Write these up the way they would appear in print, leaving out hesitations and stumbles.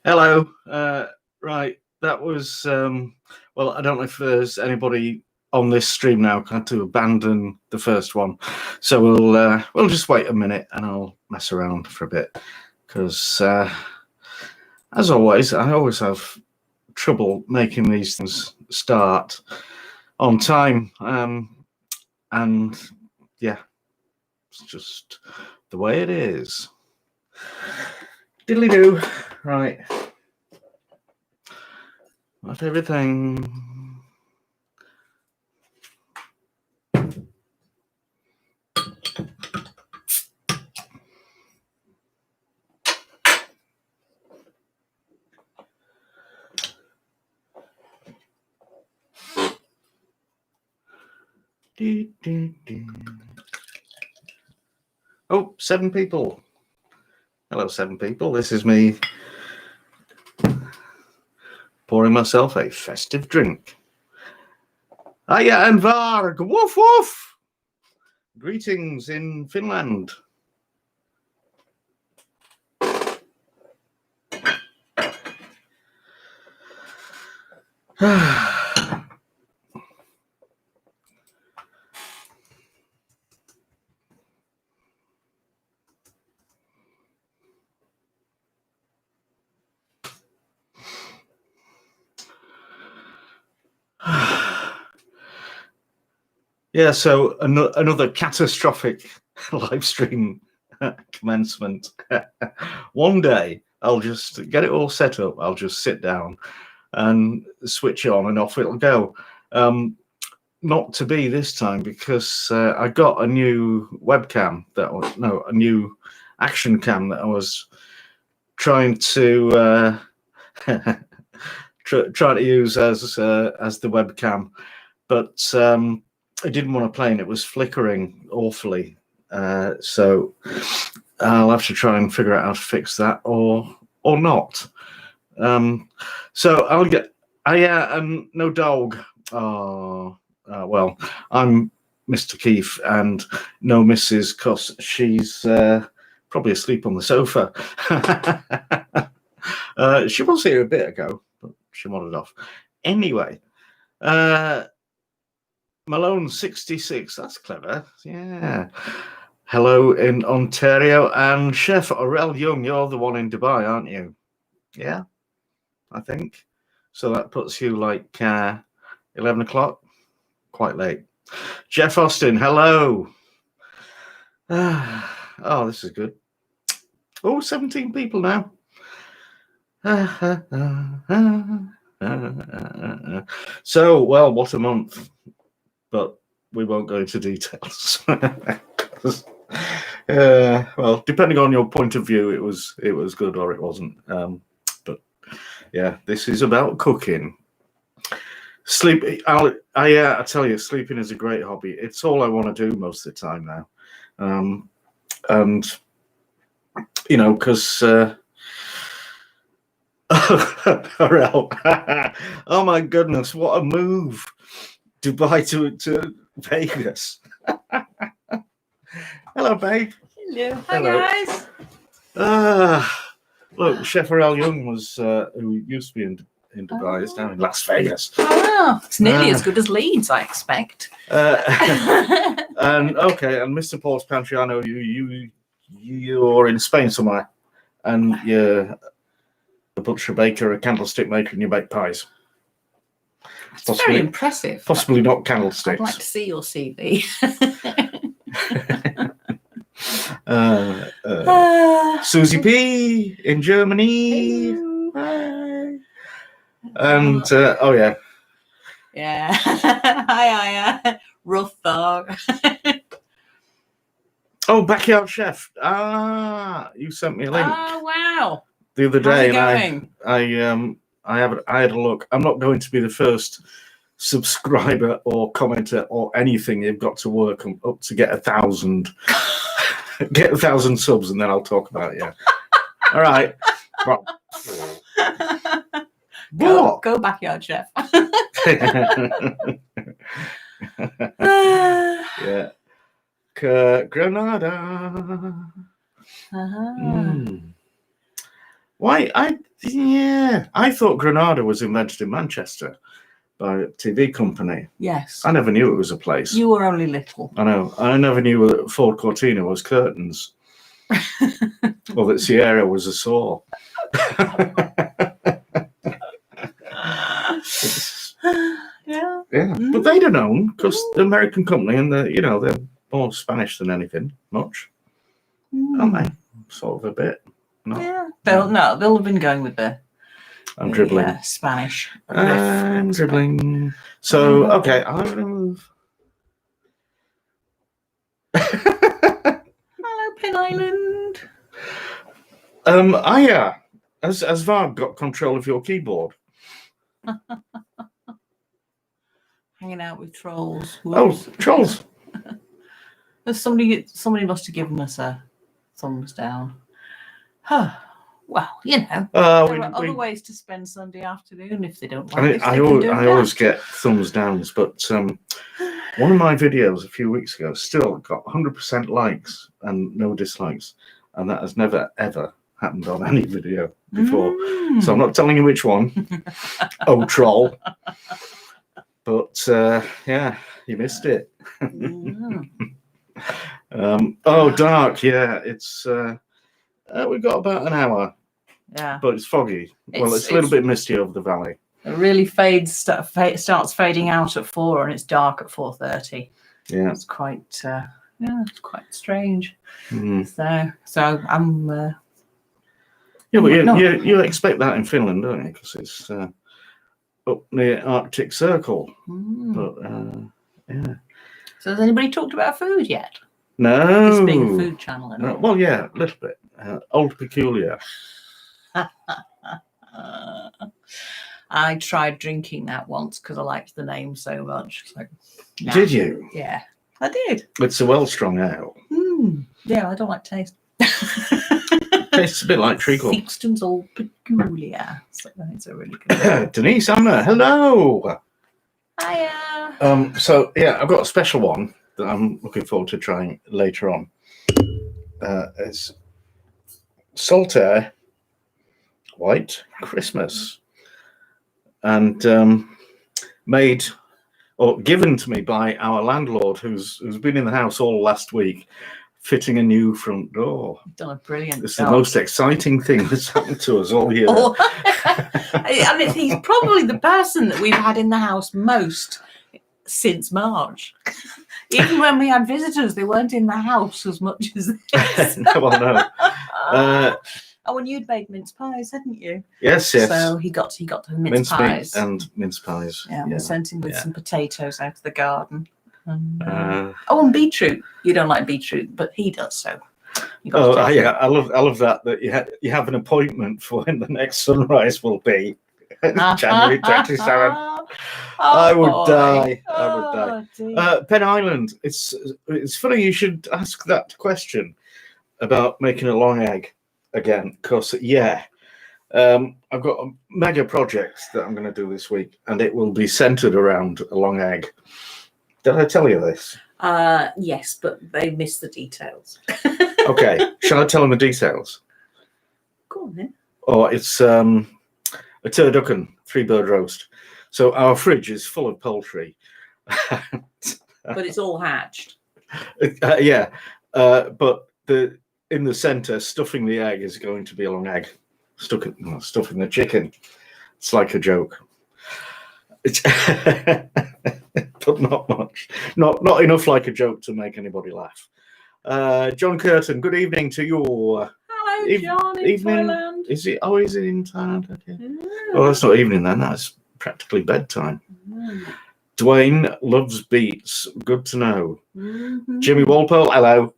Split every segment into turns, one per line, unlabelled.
Hello. Right, that was well, I don't know if there's anybody on this stream now. I had to abandon the first one, so we'll just wait a minute and I'll mess around for a bit because, as always, I always have trouble making these things start on time, and yeah, it's just the way it is. Diddly do. Right. Not everything. Oh, 7 people. Hello, 7 people. This is me pouring myself a festive drink. Hiya and Varg. Woof woof. Greetings in Finland. Yeah, so another catastrophic live stream commencement. One day I'll just get it all set up. I'll just sit down and switch on and off it'll go. Not to be this time because I got a new webcam a new action cam that I was trying to try to use as the webcam, but I didn't want to play and it was flickering awfully. So I'll have to try and figure out how to fix that or not. So I'll get. No dog. Oh, well, I'm Mr. Keefe and no Mrs. because she's probably asleep on the sofa. She was here a bit ago, but she wandered off. Anyway, Malone 66. That's clever. Yeah. Hello in Ontario, and Chef Aurel Young. You're the one in Dubai, aren't you? Yeah, I think. So that puts you like 11 o'clock. Quite late. Jeff Austin. Hello. Oh, this is good. Oh, 17 people now. So, well, what a month. But we won't go into details. Well, depending on your point of view, it was good or it wasn't. But yeah, this is about cooking. Sleep. I tell you, sleeping is a great hobby. It's all I want to do most of the time now, and you know, because. Oh my goodness, what a move! Dubai to Vegas. Hello, babe.
Hello. Hi,
guys. Look, Chef Aurel Young was who used to be in Dubai, is now in Las Vegas.
Oh, it's nearly as good as Leeds, I expect.
And okay, and Mr. Paul's Pantry, I know you're in Spain somewhere, and you're a butcher, baker, a candlestick maker, and you make pies.
It's very impressive.
Possibly not candlesticks.
I'd like to see your CV.
Susie P in Germany. Hi. And oh yeah.
Yeah. Hi. Rough dog.
Oh, Backyard Chef. You sent me a link.
Oh wow.
The other day,
and
I had a look. I'm not going to be the first subscriber or commenter or anything. You've got to work up to get 1,000. Get 1,000 subs, and then I'll talk about it. Yeah. All right. Well,
go Backyard Chef.
Yeah. Granada. Why? I thought Granada was invented in Manchester by a TV company.
Yes.
I never knew it was a place.
You were only little.
I know. I never knew that Ford Cortina was curtains, or that Sierra was a saw.
Yeah.
Yeah, but they don't know because the American company and they're more Spanish than anything, much, aren't they? Sort of a bit. No.
Yeah. They'll have been going with the
Dribbling.
Spanish.
I'm dribbling. So okay, I'm gonna move.
Hello, Pin Island.
Has Varg got control of your keyboard?
Hanging out with trolls.
Whoops. Oh, trolls!
Somebody must have given us a thumbs down. Well, there are other ways to spend Sunday afternoon if they don't like it. I
always get thumbs downs, but one of my videos a few weeks ago still got 100% likes and no dislikes, and that has never ever happened on any video before. So I'm not telling you which one. Oh, troll! But you missed it. Dark. Yeah, it's we've got about an hour.
Yeah,
but it's foggy. It's a little bit misty over the valley.
It really starts fading out at 4, and it's dark at 4:30.
Yeah,
it's quite it's quite strange.
Mm.
So I'm.
But you expect that in Finland, don't you? Because it's up near Arctic Circle. But yeah.
So has anybody talked about food yet?
No.
This being a food channel.
No. Well, yeah, a little bit. Old Peculiar.
I tried drinking that once because I liked the name so much. So, nah.
Did you?
Yeah, I did.
It's a well-strung ale.
Yeah, I don't like taste.
Tastes a bit like treacle.
Theakston's Old Peculiar. So it's a really good.
Denise Anna, hello.
Hiya.
So yeah, I've got a special one that I'm looking forward to trying later on. It's Saltaire White Christmas, and made or given to me by our landlord, who's been in the house all last week, fitting a new front door.
Done a brilliant
It's
job.
the most exciting thing that's happened to us all year.
I mean, he's probably the person that we've had in the house most since March. Even when we had visitors, they weren't in the house as much as this.
No.
Oh, and you'd made mince pies, hadn't you?
Yes.
So he got the mince pies
and mince pies.
Yeah, we sent him with some potatoes out of the garden. And,
and
beetroot. You don't like beetroot, but he does. So.
I love that you have an appointment for when the next sunrise will be. January 27th. I would die. Pen Island. It's funny you should ask that question about making a long egg again, because I've got a mega project that I'm going to do this week, and it will be centered around a long egg. Did I tell you this?
Yes, but they missed the details.
Okay, shall I tell them the details?
Go on then.
It's a turducken 3-bird roast. So our fridge is full of poultry.
But it's all hatched.
But in the centre, stuffing the egg is going to be a long egg. Stuffing the chicken. It's like a joke. But not much. Not enough like a joke to make anybody laugh. John Curtin, good evening to you.
Hello, John, in Thailand.
Is he? Oh, is he in Thailand? Okay. Yeah. Oh, that's not evening then. That's practically bedtime. Dwayne loves beets. Good to know. Jimmy Walpole, hello.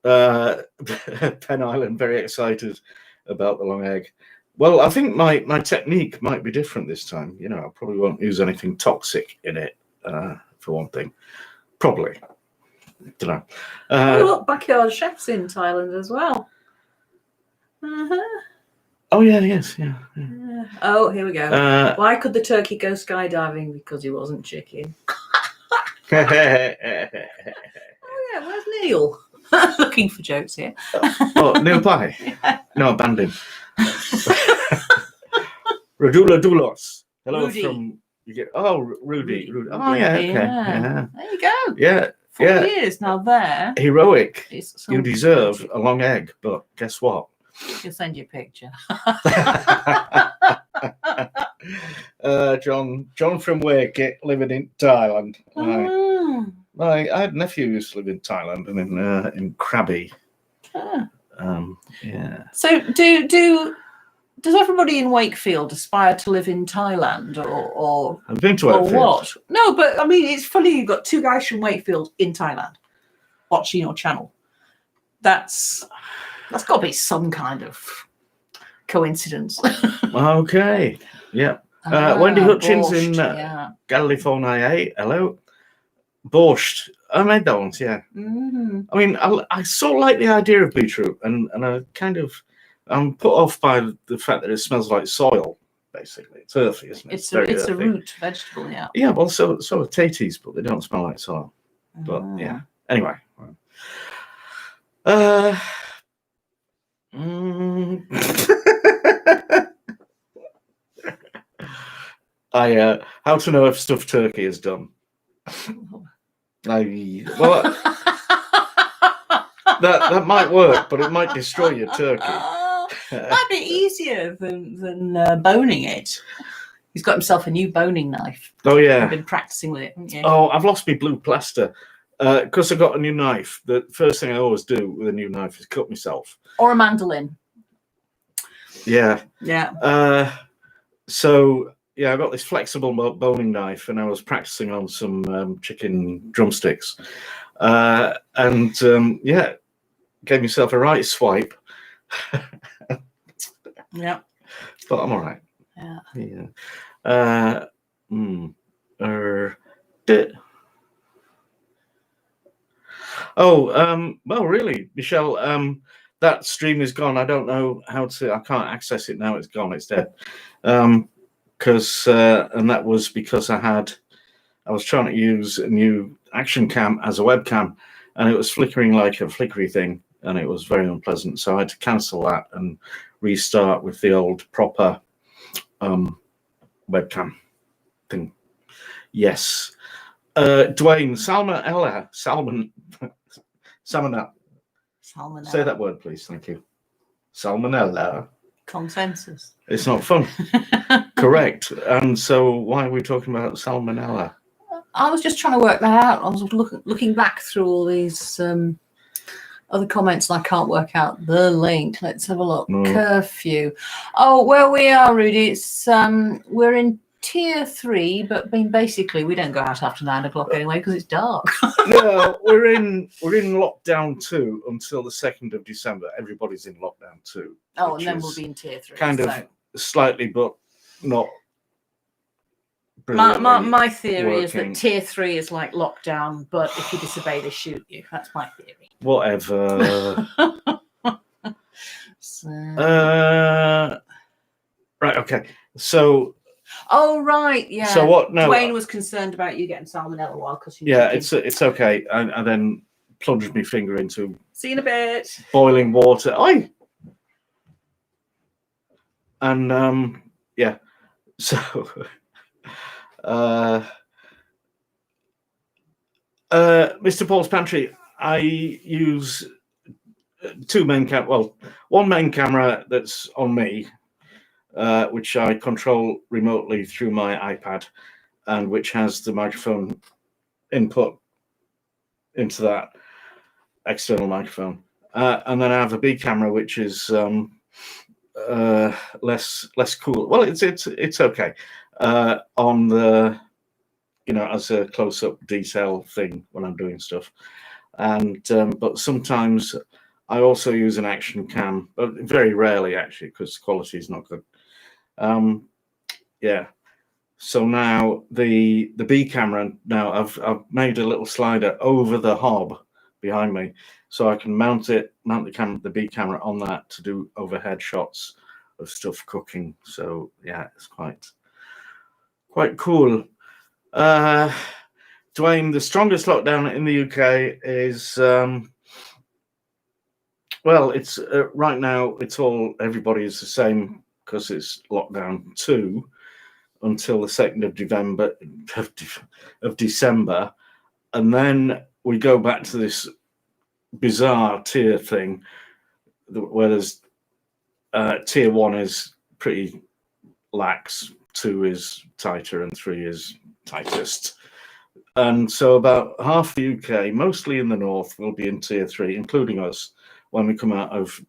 Pen Island, very excited about the long egg. Well, I think my technique might be different this time. I probably won't use anything toxic in it, for one thing. Probably. Don't know.
Look, backyard chefs in Thailand as well.
Oh, yes. Yeah.
Oh, here we go. Why could the turkey go skydiving? Because he wasn't chicken. Oh, yeah, where's Neil? Looking for jokes here.
Neil Pye? Yeah. No, I banned him. Radula Dulos. Hello
Rudy.
from you get. Oh, Rudy.
Rudy.
Oh yeah. Okay.
Yeah. There you go.
Yeah.
4
Yeah.
years now. There.
Heroic.
It's
You deserve a long egg, but guess what?
He'll send you a picture.
John from Wake, living in Thailand.
Oh.
I had nephews live in Thailand and in Krabi.
Ah.
Yeah.
So does everybody in Wakefield aspire to live in Thailand or
I've been to
or
Wakefield.
what? No, but I mean it's funny you've got two guys from Wakefield in Thailand watching your channel. That's got to be some kind of coincidence.
Okay. Yeah. Wendy Hutchins in
yeah.
California. Hello. Borscht. I made that once, yeah.
Mm-hmm.
I mean, I sort of like the idea of beetroot, and I kind of I'm put off by the fact that it smells like soil. Basically, it's earthy, isn't it?
It's a root vegetable, yeah.
Yeah, well, so are taties, but they don't smell like soil. But yeah. Anyway. How to know if stuffed turkey is done? Well, that might work, but it might destroy your turkey.
Might be easier than boning it. He's got himself a new boning knife.
Oh yeah,
I've been practicing with it. Haven't you?
Oh, I've lost my blue plaster because I got a new knife. The first thing I always do with a new knife is cut myself.
Or a mandolin.
Yeah.
Yeah.
So yeah, I got this flexible boning knife, and I was practicing on some chicken drumsticks, and yeah, gave myself a right swipe.
Yeah.
But I'm all right.
Yeah.
Yeah. Well, really, Michelle, that stream is gone. I don't know how to. I can't access it now. It's gone. It's dead. Because and that was because I was trying to use a new action cam as a webcam, and it was flickering like a flickery thing, and it was very unpleasant. So I had to cancel that and restart with the old proper webcam thing. Yes. Dwayne, salmonella. Say that word, please. Thank you. Salmonella.
Consensus.
It's not fun. Correct. And so why are we talking about salmonella?
I was just trying to work that out. I was looking back through all these other comments and I can't work out the link. Let's have a look.
No.
Curfew. Oh, where we are, Rudy, it's we're in tier 3, but basically we don't go out after 9 o'clock anyway because it's dark.
No, we're in lockdown 2 until the 2nd of December. Everybody's in lockdown 2.
Oh, and then we'll be in tier 3.
Kind of slightly, but not.
My theory is that tier 3 is like lockdown, but if you disobey, they shoot you. That's my theory.
Whatever. Right. Okay. So.
Oh right, yeah.
So what? No.
Dwayne was concerned about you getting salmonella while cutting.
Yeah, it's okay. I then plunged my finger into.
See you in a bit.
Boiling water. Oi. And yeah. So. Mr. Paul's Pantry, I use one main camera that's on me, which I control remotely through my iPad, and which has the microphone input into that external microphone. And then I have a B camera, which is less cool. Well, it's okay on the as a close-up detail thing when I'm doing stuff, and but sometimes I also use an action cam, but very rarely actually because the quality is not good. Yeah. So now the B camera, now I've made a little slider over the hob behind me, so I can mount the B camera on that to do overhead shots of stuff cooking. So yeah, it's quite cool. Dwayne, the strongest lockdown in the UK is Well, it's right now. It's all everybody is the same because it's lockdown 2 until the 2nd of December, and then we go back to this bizarre tier thing, where there's tier 1 is pretty lax, 2 is tighter, and 3 is tightest. And so about half the UK, mostly in the north, will be in tier 3, including us, when we come out of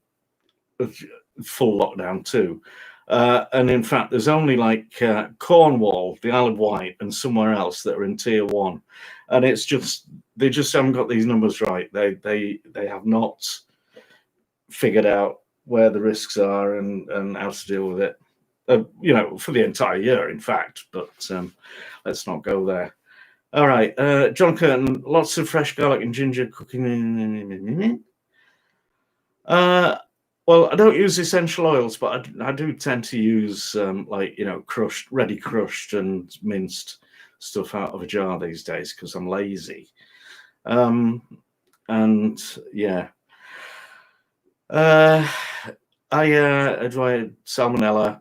full lockdown 2. And in fact, there's only like Cornwall, the Isle of Wight, and somewhere else that are in tier 1. And it's just, they just haven't got these numbers right. They have not figured out where the risks are and how to deal with it. For the entire year, in fact. But let's not go there. All right, John Curtin, lots of fresh garlic and ginger cooking. Well, I don't use essential oils, but I do tend to use ready crushed and minced stuff out of a jar these days because I'm lazy. And yeah, I salmonella.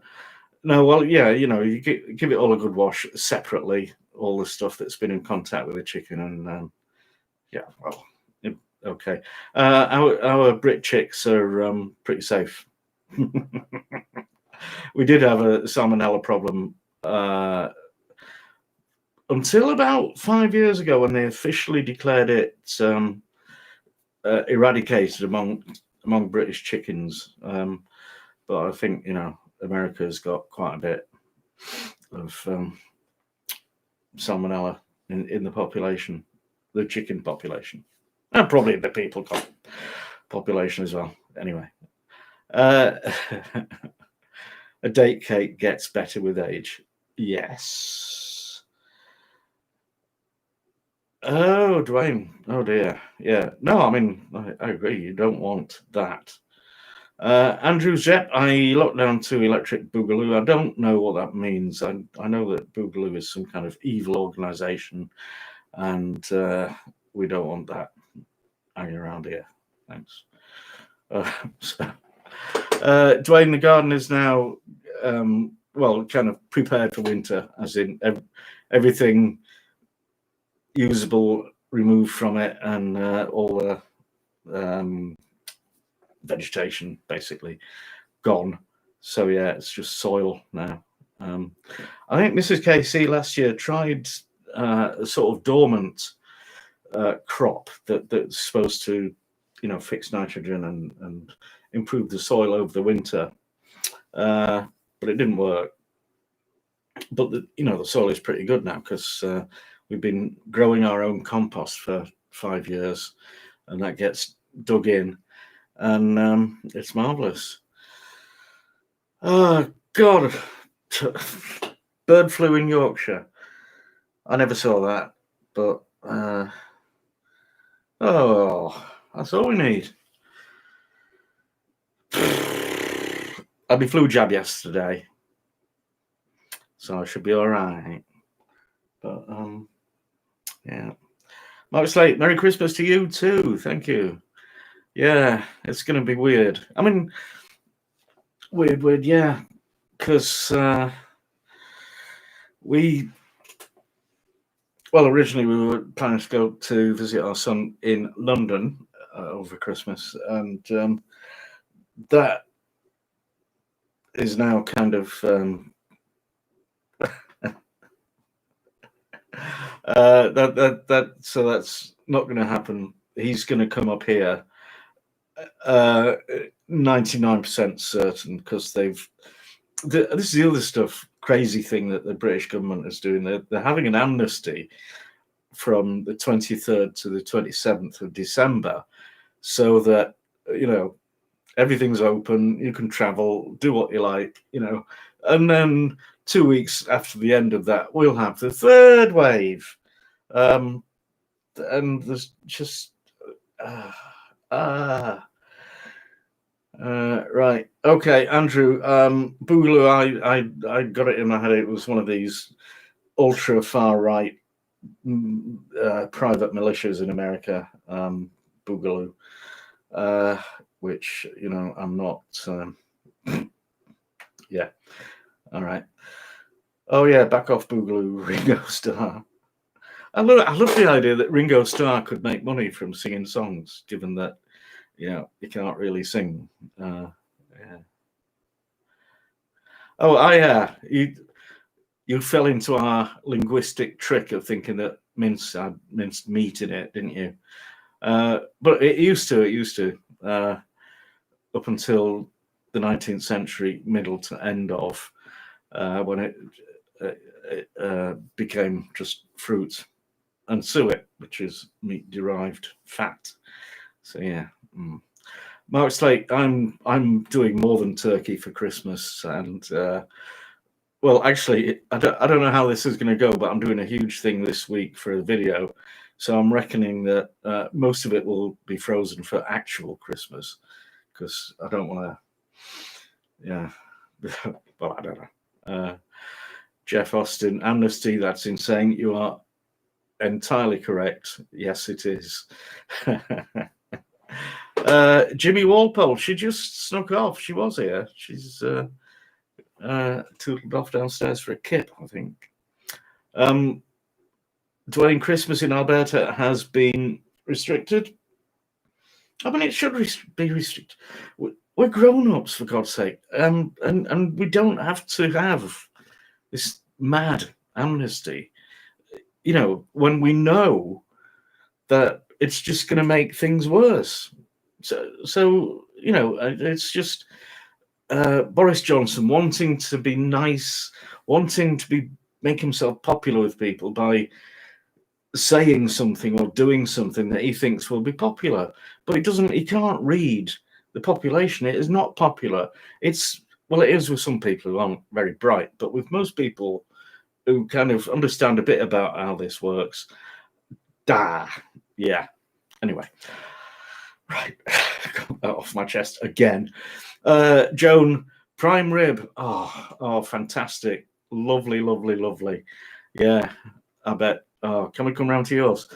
No, well, yeah, you give it all a good wash separately. All the stuff that's been in contact with the chicken, and okay. Our Brit chicks are pretty safe. We did have a salmonella problem until about 5 years ago when they officially declared it eradicated among British chickens. But I think America's got quite a bit of salmonella in the population, the chicken population, and probably the people population as well. Anyway, a date cake gets better with age. Yes. Oh, Dwayne. Oh dear. Yeah. No, I mean, I agree. You don't want that. Andrew Zepp, I locked down 2 electric boogaloo. I don't know what that means. I know that boogaloo is some kind of evil organization, and we don't want that hanging around here. Thanks. Dwayne, the garden is now kind of prepared for winter, as in everything usable removed from it, and all the vegetation basically gone. So yeah, it's just soil now. I think Mrs. KC last year tried a sort of dormant crop that's supposed to fix nitrogen and improve the soil over the winter, but it didn't work. But the soil is pretty good now because we've been growing our own compost for 5 years, and that gets dug in, and it's marvelous. Oh God, bird flu in Yorkshire. I never saw that, but that's all we need. I had my flu jab yesterday, so I should be all right. But yeah, Mark Slate, Merry Christmas to you too. Thank you. Yeah, it's going to be weird. I mean, weird, yeah, because originally we were planning to go to visit our son in London over Christmas, and that is now kind of so that's not going to happen. He's going to come up here, 99% certain, because this is the other stuff, crazy thing that the British government is doing. They're having an amnesty from the 23rd to the 27th of December, so that everything's open, you can travel, do what you like, and then 2 weeks after the end of that, we'll have the 3rd wave, and there's just right. Okay, Andrew. Boogaloo, I got it in my head. It was one of these ultra far right private militias in America. Boogaloo, which I'm not. Yeah. All right. Oh yeah, back off Boogaloo, Ringo Starr. I love the idea that Ringo Starr could make money from singing songs, given that he can't really sing. Yeah. Oh, yeah. You fell into our linguistic trick of thinking that mince had minced meat in it, didn't you? But it used to, up until the 19th century, middle to end of, when it became just fruit and suet, which is meat-derived fat. So yeah. Mark Slate, I'm doing more than turkey for Christmas, and well, actually, I don't know how this is going to go, but I'm doing a huge thing this week for a video, so I'm reckoning that most of it will be frozen for actual Christmas, because I don't want to. Yeah, well, I don't know. Jeff Austin, Amnesty, that's insane. You are entirely correct. Yes, it is. Jimmy Walpole, she just snuck off. She was here. She's tootled off downstairs for a kip, I think. Dwayne, Christmas in Alberta has been restricted. I mean, it should be restricted. We're grown-ups, for God's sake, and we don't have to have this mad amnesty. When we know that it's just going to make things worse. So it's just Boris Johnson wanting to be nice, wanting to make himself popular with people by saying something or doing something that he thinks will be popular, but he can't read the population. It is not popular. It is with some people who aren't very bright, but with most people who kind of understand a bit about how this works, yeah. Anyway, right, got that off my chest again. Joan, prime rib. Oh, fantastic. Lovely, lovely, lovely. Yeah, I bet. Oh, can we come round to yours?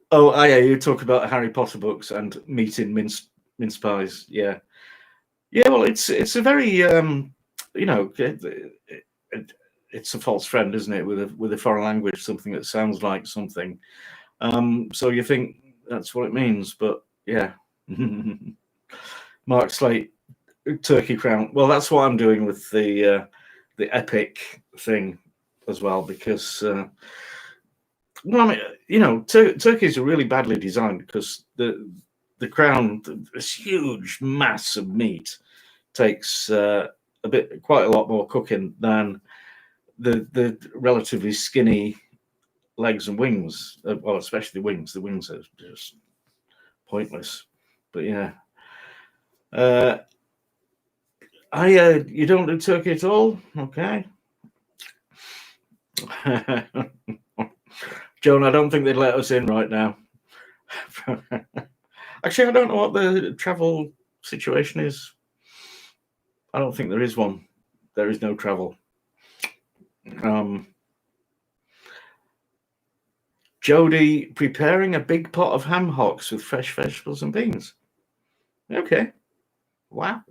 Oh, yeah, you talk about Harry Potter books and meat in mince pies. Yeah. Well, it's a very it's a false friend, isn't it? With a foreign language, something that sounds like something. So you think that's what it means, but yeah. Mark Slate, Turkey Crown. Well, that's what I'm doing with the epic thing as well, because turkeys are really badly designed, because the crown, this huge mass of meat, takes quite a lot more cooking than the relatively skinny legs and wings. Well, especially the wings. The wings are just pointless. But yeah. You don't do turkey at all? Okay. Joan, I don't think they'd let us in right now. Actually, I don't know what the travel situation is. I don't think there is one. There is no travel. Jody, preparing a big pot of ham hocks with fresh vegetables and beans. Okay. Wow.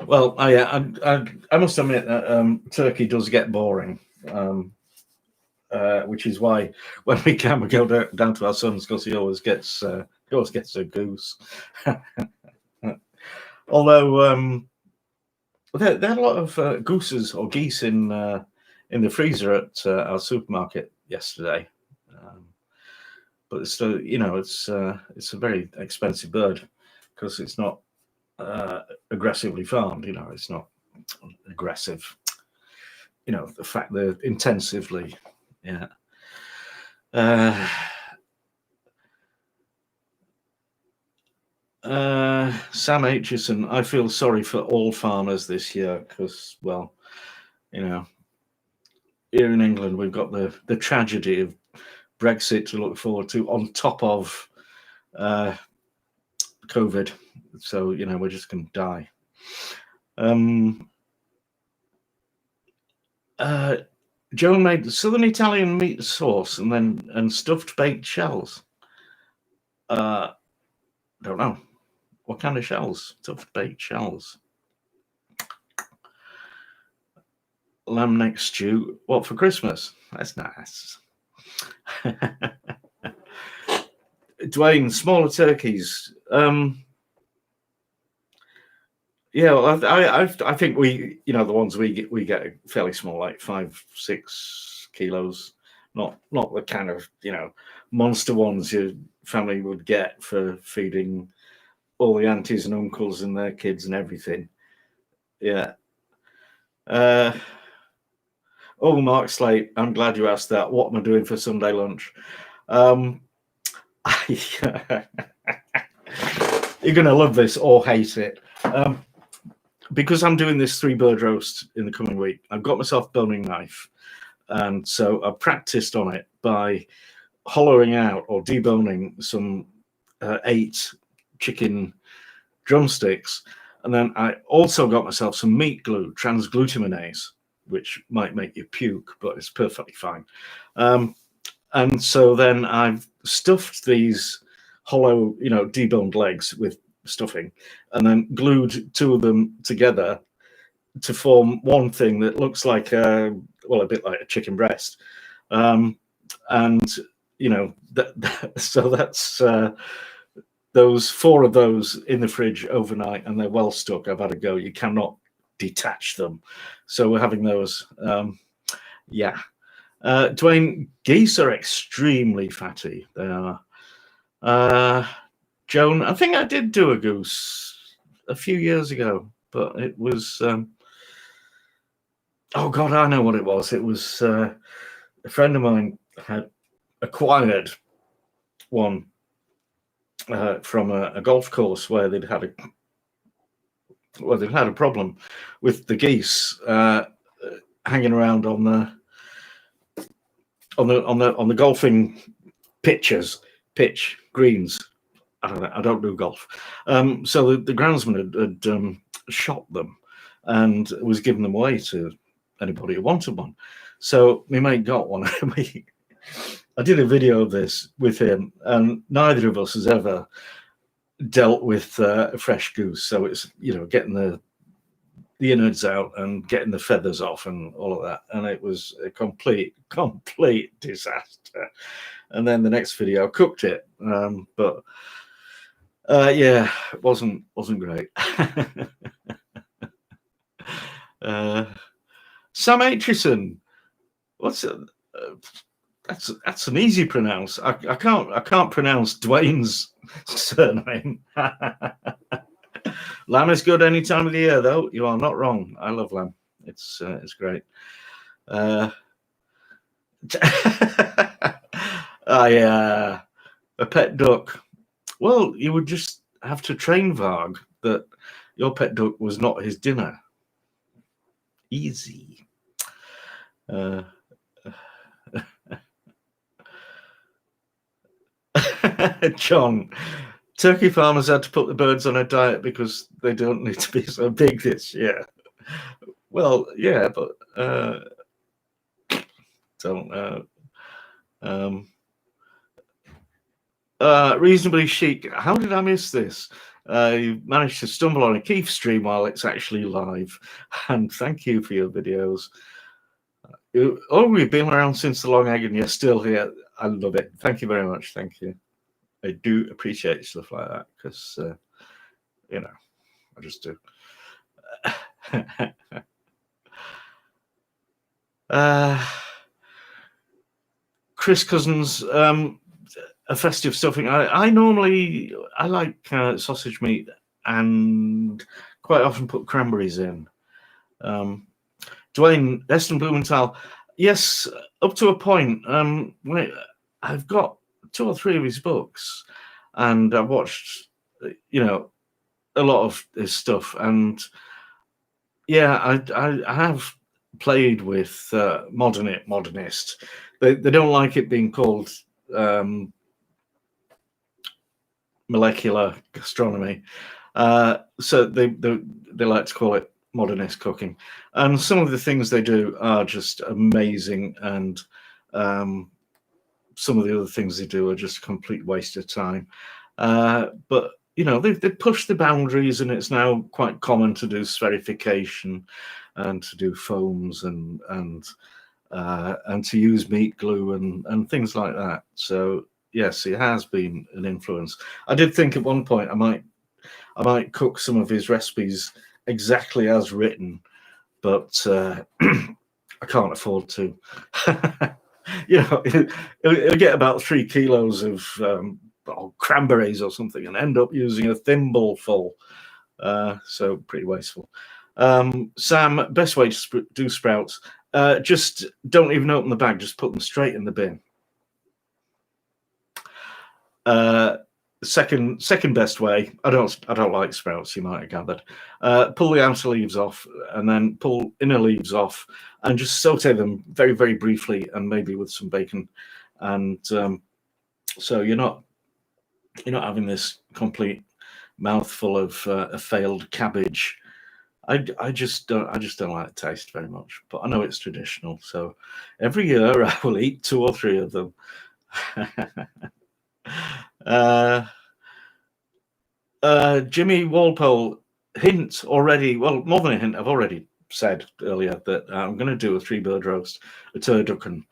Well, I must admit that turkey does get boring, which is why when we go down to our son's, because he always gets a goose. Although there are a lot of gooses or geese in the freezer at our supermarket yesterday. But it's still, it's a very expensive bird, because it's not aggressively farmed. It's not aggressive. The fact they're intensively, yeah. Sam Aitchison, I feel sorry for all farmers this year, because, well, here in England we've got the tragedy of Brexit to look forward to, on top of COVID. So, you know, we're just going to die. Joan made Southern Italian meat sauce and stuffed baked shells. Don't know. What kind of shells? Stuffed baked shells. Lamb neck stew. What, for Christmas? That's nice. Dwayne, smaller turkeys. Yeah, well, I think we, you know, the ones we get are fairly small, like 5-6 kilos. Not the kind of, you know, monster ones your family would get for feeding all the aunties and uncles and their kids and everything. Yeah. Oh, Mark Slate, I'm glad you asked that. What am I doing for Sunday lunch? You're going to love this or hate it. Because I'm doing this 3-bird roast in the coming week, I've got myself a boning knife. And so I practiced on it by hollowing out or deboning some 8 chicken drumsticks. And then I also got myself some meat glue, transglutaminase, which might make you puke, but it's perfectly fine. And so then I've stuffed these hollow, you know, deboned legs with stuffing, and then glued 2 of them together to form one thing that looks like a bit like a chicken breast. And you know, so that's those 4 of those in the fridge overnight, and they're well stuck. I've had a go. You cannot detach them, so we're having those. Yeah. Dwayne, geese are extremely fatty. They are. Joan, I think I did do a goose a few years ago, but it was, oh God, I know what it was. It was a friend of mine had acquired one from a golf course where they'd had a problem with the geese hanging around on the golfing pitch greens. I don't do golf. So the groundsman had shot them and was giving them away to anybody who wanted one. So my mate got one. I did a video of this with him, and neither of us has ever dealt with a fresh goose. So it's, you know, getting the innards out and getting the feathers off and all of that. And it was a complete disaster. And then the next video, I cooked it, but yeah, it wasn't great. Sam Aitchison, what's it? That's an easy pronounce. I can't pronounce Dwayne's surname. Lamb is good any time of the year, though. You are not wrong. I love lamb. It's great. A pet duck. Well, you would just have to train Varg that your pet duck was not his dinner. Easy. John, turkey farmers had to put the birds on a diet because they don't need to be so big this year. Well, yeah, but don't know. Reasonably chic. How did I miss this? You managed to stumble on a Keef stream while it's actually live, and thank you for your videos. Oh, we've been around since the long egg, and you're still here. I love it. Thank you very much. Thank you. I do appreciate stuff like that because, you know, I just do. Chris Cousins, a festive stuffing. I normally like sausage meat and quite often put cranberries in. Dwayne, Eston Blumenthal, yes, up to a point. I've got 2 or 3 of his books, and I've watched, you know, a lot of his stuff, and yeah, I have played with modernist. They don't like it being called molecular gastronomy. So they like to call it modernist cooking, and some of the things they do are just amazing, and some of the other things they do are just a complete waste of time. But you know, they've pushed the boundaries, and it's now quite common to do spherification and to do foams and to use meat glue and things like that. So yes, it has been an influence. I did think at one point I might cook some of his recipes exactly as written, but I can't afford to. You know, it'll get about 3 kilos of cranberries or something and end up using a thimble full. So pretty wasteful. Sam, best way to do sprouts, just don't even open the bag, just put them straight in the bin. Second best way, I don't like sprouts, you might have gathered. Pull the outer leaves off and then pull inner leaves off and just saute them very, very briefly, and maybe with some bacon. And so you're not having this complete mouthful of failed cabbage. I just don't like the taste very much, but I know it's traditional. So every year I will eat 2 or 3 of them. Jimmy Walpole, hint already. Well, more than a hint. I've already said earlier that I'm going to do a 3-bird roast, a turducken.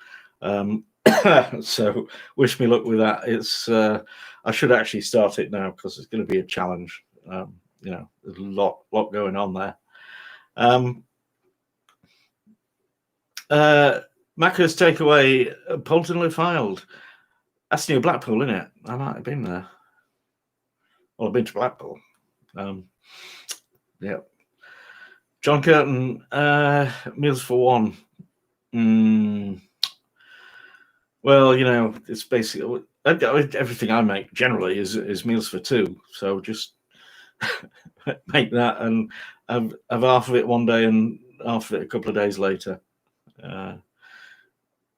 So wish me luck with that. It's I should actually start it now because it's going to be a challenge. You know, there's a lot going on there. Macca's takeaway, Polton Le Filed. That's near Blackpool, isn't it? I might have been there. Well, I've been to Blackpool. Yeah. John Curtin, meals for one. Well, you know, it's basically everything I make generally is meals for 2. So just make that and have half of it one day and half of it a couple of days later.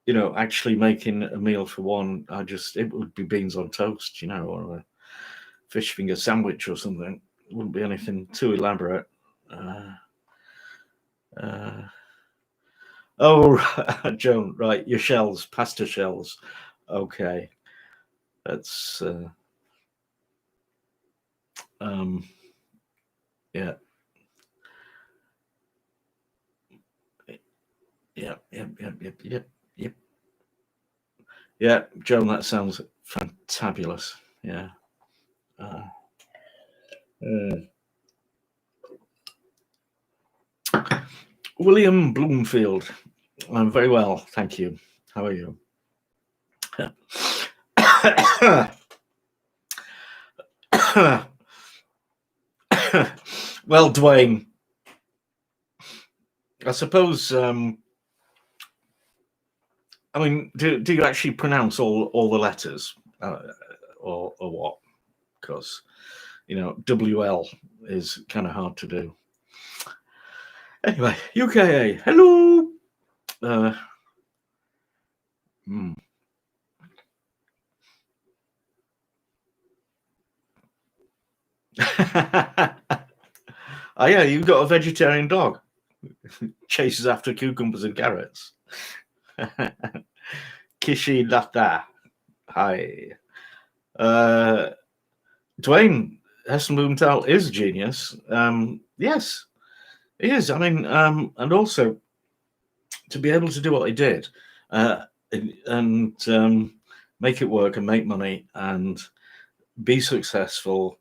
You know, actually making a meal for one, it would be beans on toast, you know, or a fish finger sandwich or something. It wouldn't be anything too elaborate. Oh, Joan, right, your shells, pasta shells. Okay, that's yeah. Yep. Yeah, Joan, that sounds fantabulous. Yeah. William Bloomfield, I'm very well, thank you. How are you? Well, Dwayne, I suppose. I mean, do you actually pronounce all the letters, or what? Because you know, WL is kind of hard to do. Anyway, UKA, hello. Oh yeah, you've got a vegetarian dog. Chases after cucumbers and carrots. Kishi Lata. Hi. Dwayne Heston Blumenthal is a genius. Yes, he is. I mean, and also to be able to do what he did and make it work and make money and be successful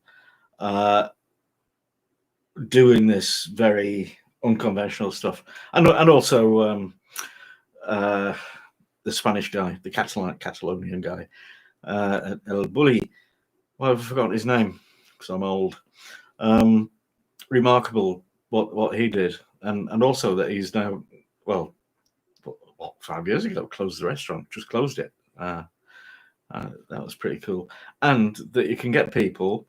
doing this very unconventional stuff, and also the Spanish guy, the Catalonian guy, El Bulli. Well, I've forgotten his name because I'm old. Remarkable what he did, and also that he's now, well, 5 years ago closed the restaurant, just closed it. That was pretty cool, and that you can get people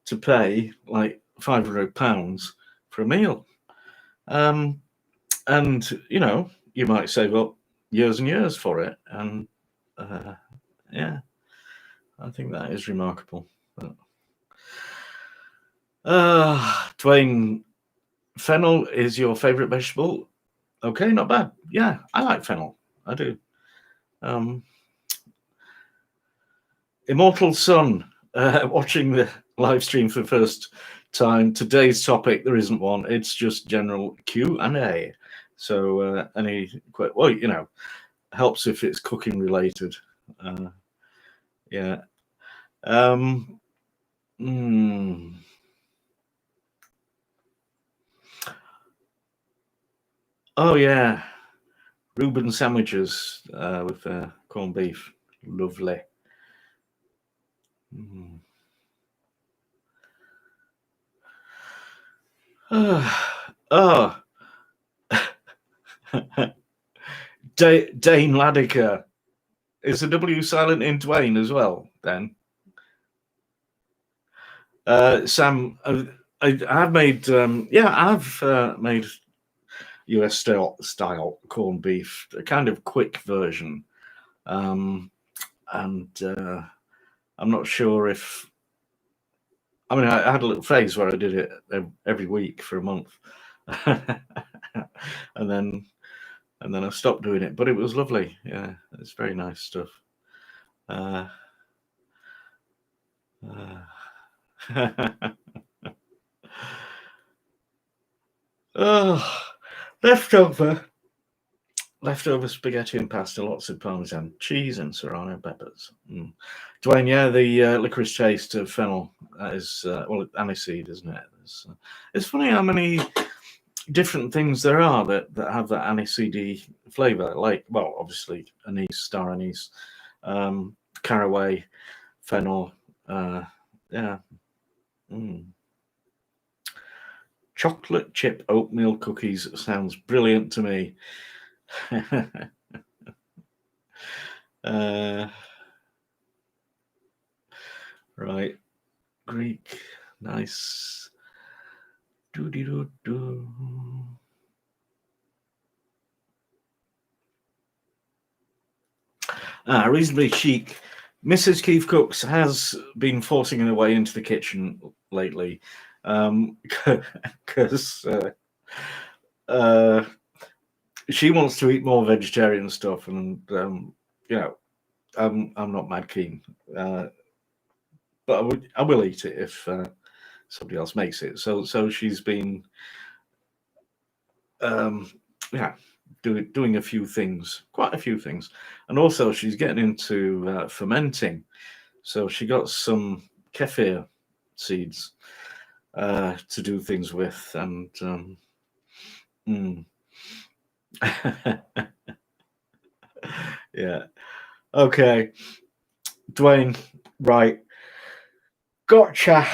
to pay like £500 for a meal, and you know, you might save up years and years for it, and yeah, I think that is remarkable. But Dwayne, fennel is your favorite vegetable? Okay, not bad. Yeah, I like fennel. I do. Immortal Sun, watching the live stream for the first time. Today's topic, there isn't one. It's just general Q&A. So well, you know, helps if it's cooking related. Yeah. Oh yeah, Reuben sandwiches with corned beef. Lovely. Oh, Dane Ladiker. Is the W silent in Dwayne as well, then? Sam, I've made, I've made US style corned beef, a kind of quick version. And I'm not sure if, I mean, I had a little phase where I did it every week for a month. and then I stopped doing it, but it was lovely. Yeah, it's very nice stuff. Oh, leftover spaghetti and pasta, lots of parmesan cheese and serrano peppers. Dwayne, yeah, the licorice taste of fennel is well, aniseed, isn't it? It's funny how many different things there are that have that aniseedy flavour. Like, well, obviously anise, star anise, caraway, fennel. Yeah. Chocolate chip oatmeal cookies sounds brilliant to me. Right, Greek, nice. Doo-dee-doo-doo. Reasonably chic. Mrs. KeefCooks has been forcing her way into the kitchen lately, because she wants to eat more vegetarian stuff, and you know, I'm not mad keen, but I will eat it if somebody else makes it. So she's been, doing a few things, quite a few things, and also she's getting into fermenting. So she got some kefir seeds to do things with, and yeah. Okay, Dwayne, right. Gotcha.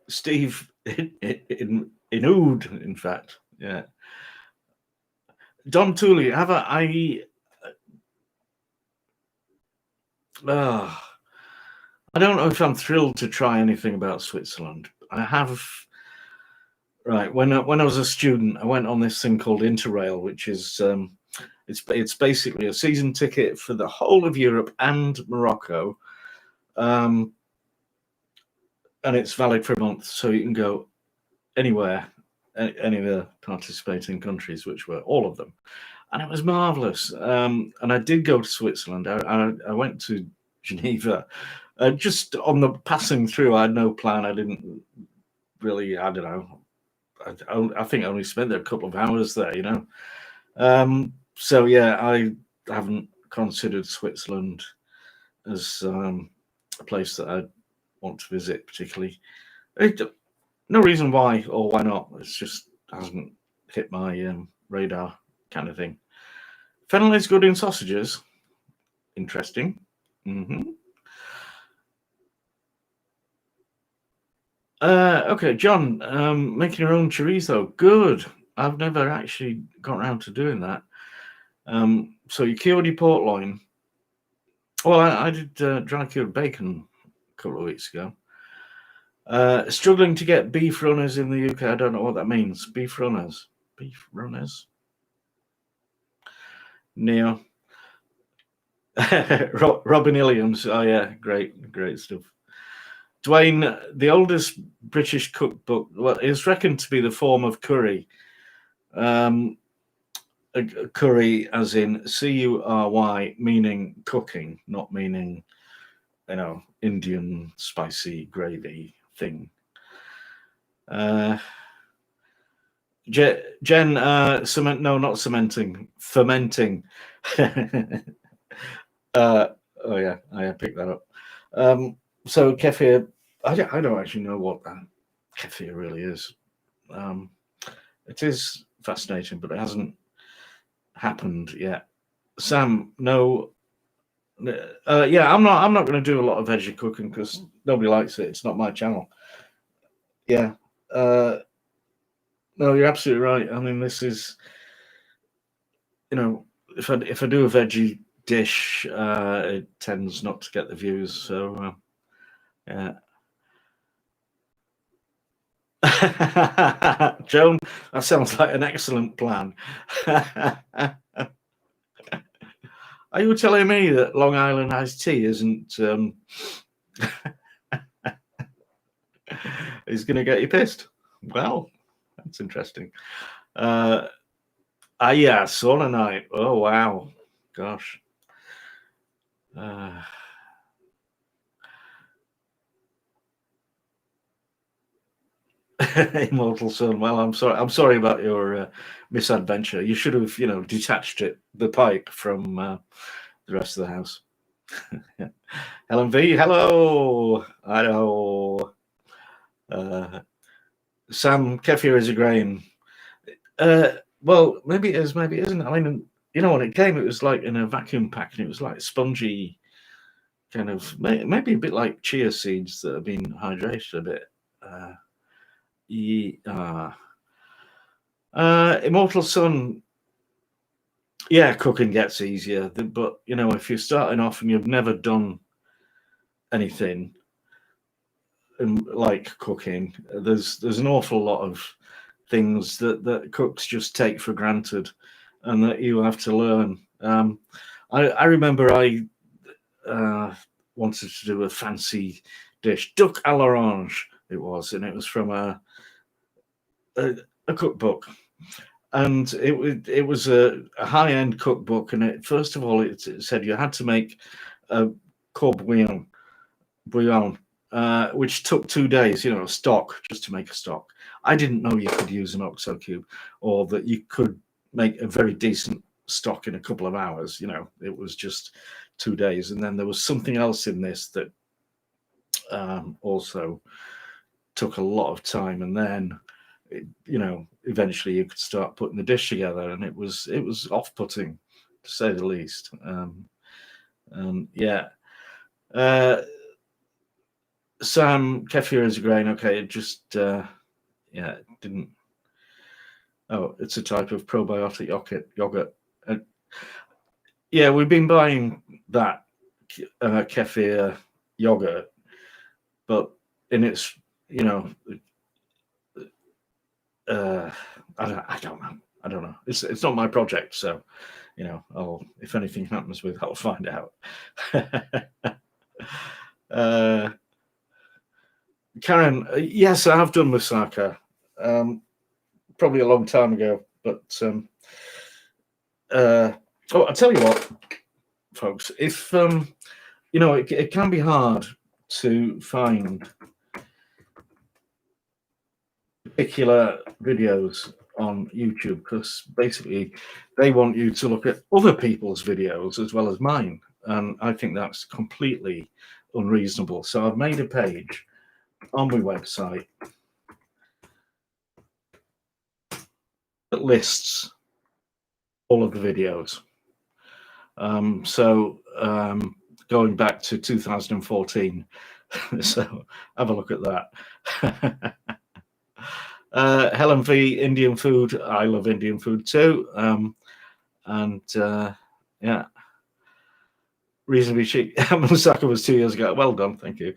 Steve in Ood, in fact. Yeah. Don Tooley, have I don't know if I'm thrilled to try anything about Switzerland. I have. Right, when I was a student, I went on this thing called Interrail, which is it's basically a season ticket for the whole of Europe and Morocco, and it's valid for a month, so you can go anywhere, any of the participating countries, which were all of them, and it was marvelous. And I did go to Switzerland. I went to Geneva, just on the passing through. I had no plan. I didn't really. I don't know. I think I only spent a couple of hours there, you know. So yeah, I haven't considered Switzerland as a place that I want to visit particularly. No reason why or why not. It's just hasn't hit my radar, kind of thing. Fennel is good in sausages. Interesting. Okay, John, making your own chorizo. Good. I've never actually got around to doing that. So you cured your port loin. Well, I did dry cured bacon a couple of weeks ago. Struggling to get beef runners in the UK. I don't know what that means. Beef runners. Beef runners. Neo. Robin Williams. Oh yeah, great stuff. Dwayne, the oldest British cookbook, well, is reckoned to be the form of curry. Curry as in Cury, meaning cooking, not meaning, Indian spicy gravy thing. Jen, not cementing, fermenting. Oh yeah, I picked that up. So kefir, I don't actually know what kefir really is. It is fascinating, but it hasn't happened yet. Sam, no. Yeah, I'm not going to do a lot of veggie cooking because nobody likes it. It's not my channel. Yeah. No, you're absolutely right. I mean, this is, if I do a veggie dish, it tends not to get the views. So, yeah. Joan, that sounds like an excellent plan. Are you telling me that Long Island iced tea isn't is going to get you pissed? Well, that's interesting. Yeah, sauna night. Oh wow, gosh. Immortal Sun. Well, I'm sorry about your misadventure. You should have, detached the pipe from the rest of the house. Helen V, hello. Hello. Sam, kefir is a grain. Well, maybe it is, maybe it isn't. I mean, when it came, it was like in a vacuum pack, and it was like spongy, kind of maybe a bit like chia seeds that have been hydrated a bit. Immortal Sun. Yeah, cooking gets easier, but if you're starting off and you've never done anything like cooking, there's an awful lot of things that cooks just take for granted, and that you have to learn. I remember I wanted to do a fancy dish, duck à l'orange. It was from a cookbook. And it was a high-end cookbook, and first of all it said you had to make a courbe bouillon, which took 2 days. A stock, just to make a stock. I didn't know you could use an OXO cube, or that you could make a very decent stock in a couple of hours. It was just 2 days, and then there was something else in this that also took a lot of time, and then eventually you could start putting the dish together, and it was off-putting, to say the least. Yeah. Sam, kefir is a grain. Okay, it just it didn't. Oh, it's a type of probiotic yogurt. Yeah, we've been buying that kefir yogurt, but in its I don't know. It's not my project, so if anything happens with it, I'll find out. Karen, yes, I have done moussaka, probably a long time ago, but I'll tell you what, folks. If it can be hard to find particular videos on YouTube, because basically they want you to look at other people's videos as well as mine, and I think that's completely unreasonable. So I've made a page on my website that lists all of the videos. Going back to 2014, so have a look at that. Helen V, Indian food. I love Indian food too. Yeah, reasonably cheap. Moussaka was 2 years ago. Well done, thank you.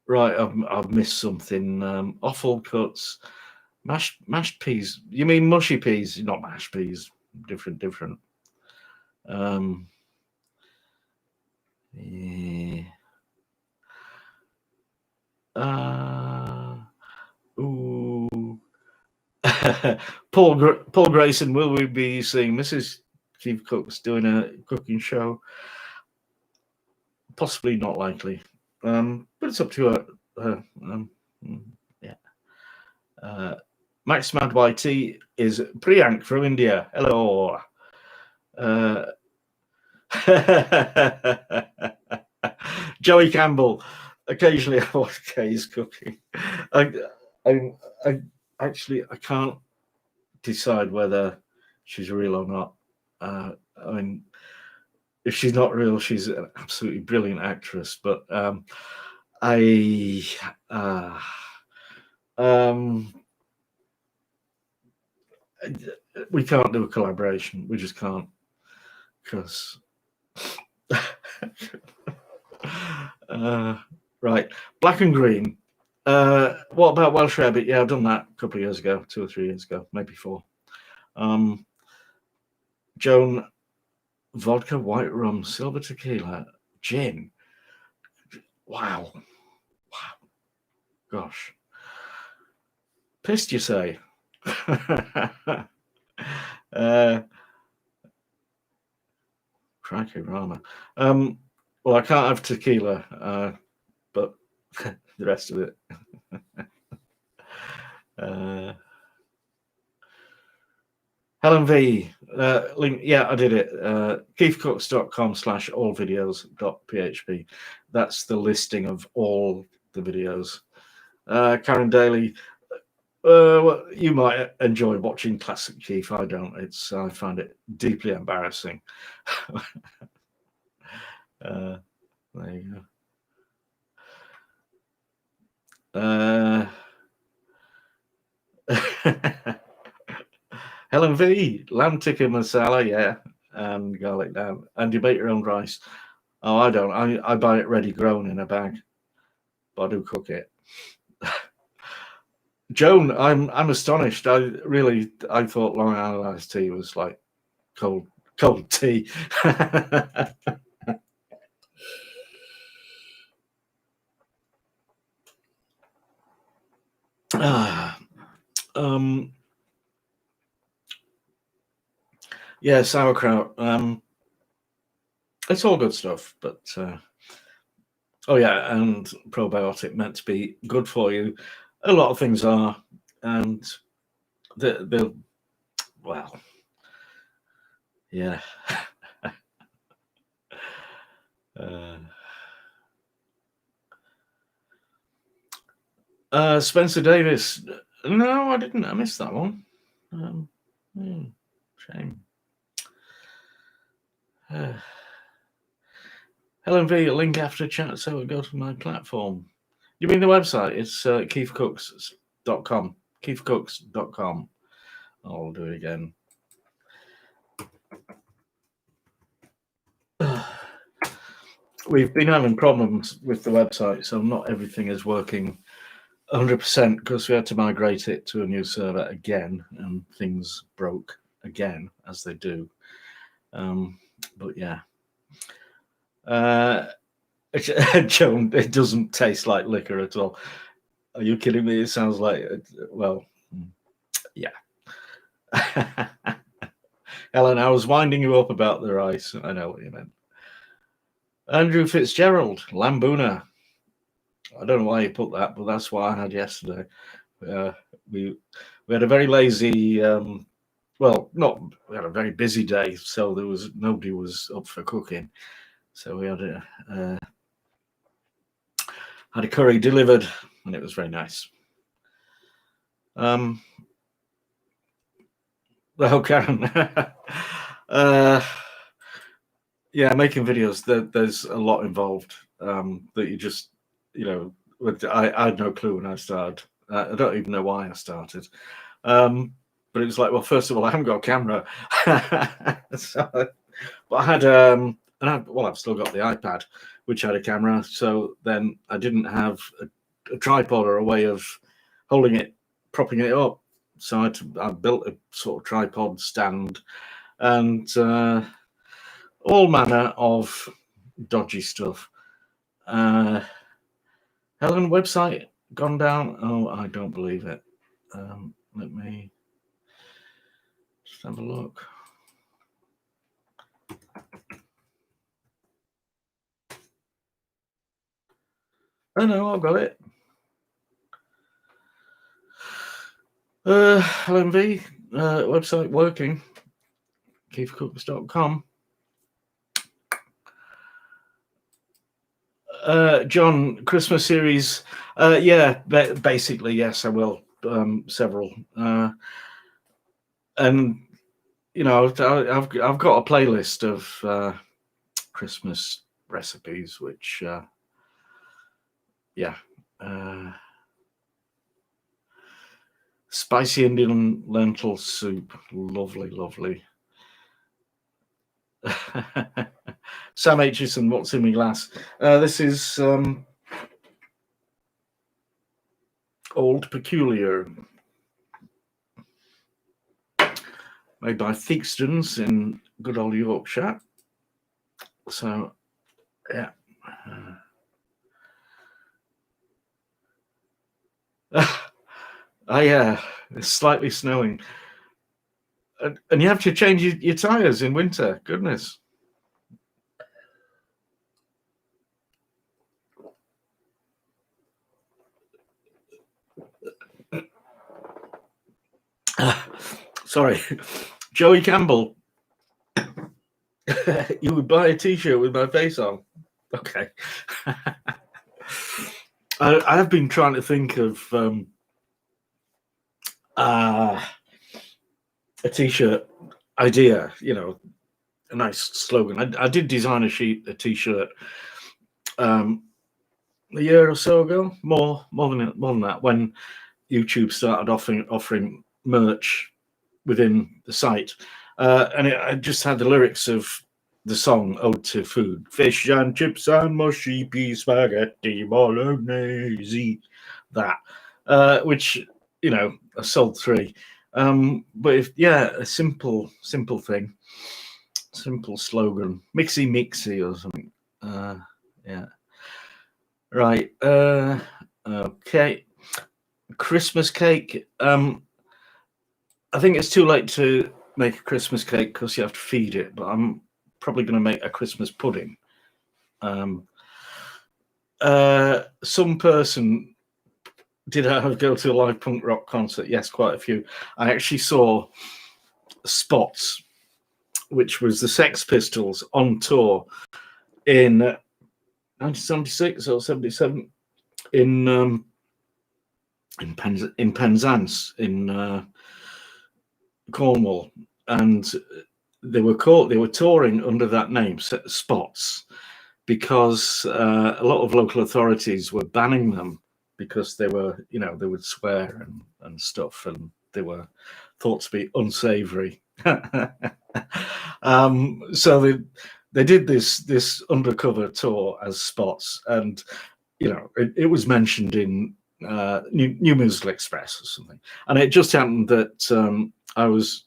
Right, I've missed something. Offal cuts, Mashed peas. You mean mushy peas? Not mashed peas. Different. Yeah. Ooh. Paul Grayson, will we be seeing Mrs. KeefCooks doing a cooking show? Possibly, not likely. But it's up to her. Yeah. Max Mad YT is Priyank from India. Hello. Joey Campbell. Occasionally, I watch Kay's cooking. I actually can't decide whether she's real or not. I mean, if she's not real, she's an absolutely brilliant actress. But we can't do a collaboration. We just can't, because right, black and green. What about Welsh rabbit? Yeah, I've done that a couple of years ago, 2 or 3 years ago, maybe 4. Joan, vodka, white rum, silver tequila, gin. Wow. Gosh. Pissed, you say? Crikey, Rama. Well, I can't have tequila, but the rest of it. Helen V. Link, yeah, I did it. KeefCooks.com/allvideos.php. That's the listing of all the videos. Karen Daly, well, you might enjoy watching classic Keef. I don't. I find it deeply embarrassing. There you go. Helen V, lamb tikka masala, yeah, and garlic naan, and you make your own rice. Oh, I don't. I buy it ready grown in a bag, but I do cook it. Joan, I'm astonished. I thought Long Island iced tea was like cold tea. Yeah, sauerkraut. It's all good stuff, but oh yeah, and probiotic meant to be good for you. A lot of things are, and they'll well, yeah. Spencer Davis. No, I didn't. I missed that one. Shame. Helen V, a link after chat, so go to my platform. You mean the website? It's KeefCooks.com. KeefCooks.com. I'll do it again. We've been having problems with the website, so not everything is working 100% because we had to migrate it to a new server again, and things broke again, as they do. But yeah. Joan, it doesn't taste like liquor at all. Are you kidding me? It sounds like, well, yeah. Ellen, I was winding you up about the rice. I know what you meant. Andrew Fitzgerald, Lambuna. I don't know why you put that, but that's what I had yesterday. We had a very lazy, we had a very busy day, so nobody was up for cooking. So we had a curry delivered, and it was very nice. Oh, Karen. Yeah, making videos, there's a lot involved that you just, I had no clue when I started. I don't even know why I started. But it was like, well, first of all, I haven't got a camera. But I had, I've still got the iPad, which had a camera. So then I didn't have a tripod or a way of holding it, propping it up. So I built a sort of tripod stand and all manner of dodgy stuff. Helen, website gone down? Oh, I don't believe it. Let me just have a look. Oh no, I've got it. Helen V, website working. KeefCooks.com. John, Christmas series. Yeah, basically, yes, I will. Several. And you know, I've got a playlist of Christmas recipes, which yeah, spicy Indian lentil soup, lovely. Sam Aitchison, what's in my glass? This is Old Peculiar, made by Theakston's in good old Yorkshire. So, yeah. Yeah, it's slightly snowing. And you have to change your tyres in winter. Goodness. Sorry. Joey Campbell. You would buy a t-shirt with my face on. Okay. I have been trying to think of a t-shirt idea, you know, a nice slogan. I did design a t-shirt a year or so ago, more than that, when YouTube started offering merch within the site, and I just had the lyrics of the song "Ode to Food": fish and chips and mushy pea spaghetti bolognese. That, which, you know, I sold 3. But a simple thing, simple slogan, mixy or something. Yeah. Right. Okay. Christmas cake. I think it's too late to make a Christmas cake because you have to feed it, but I'm probably going to make a Christmas pudding. Some person did I go to a live punk rock concert? Yes, quite a few. I actually saw Spots, which was the Sex Pistols on tour in 1976 or 77 in Penzance in Cornwall, and they were touring under that name, Spots, because a lot of local authorities were banning them because they were, you know, they would swear and stuff, and they were thought to be unsavory. So they did this undercover tour as Spots, and you know, it was mentioned in New Musical Express or something, and it just happened that I was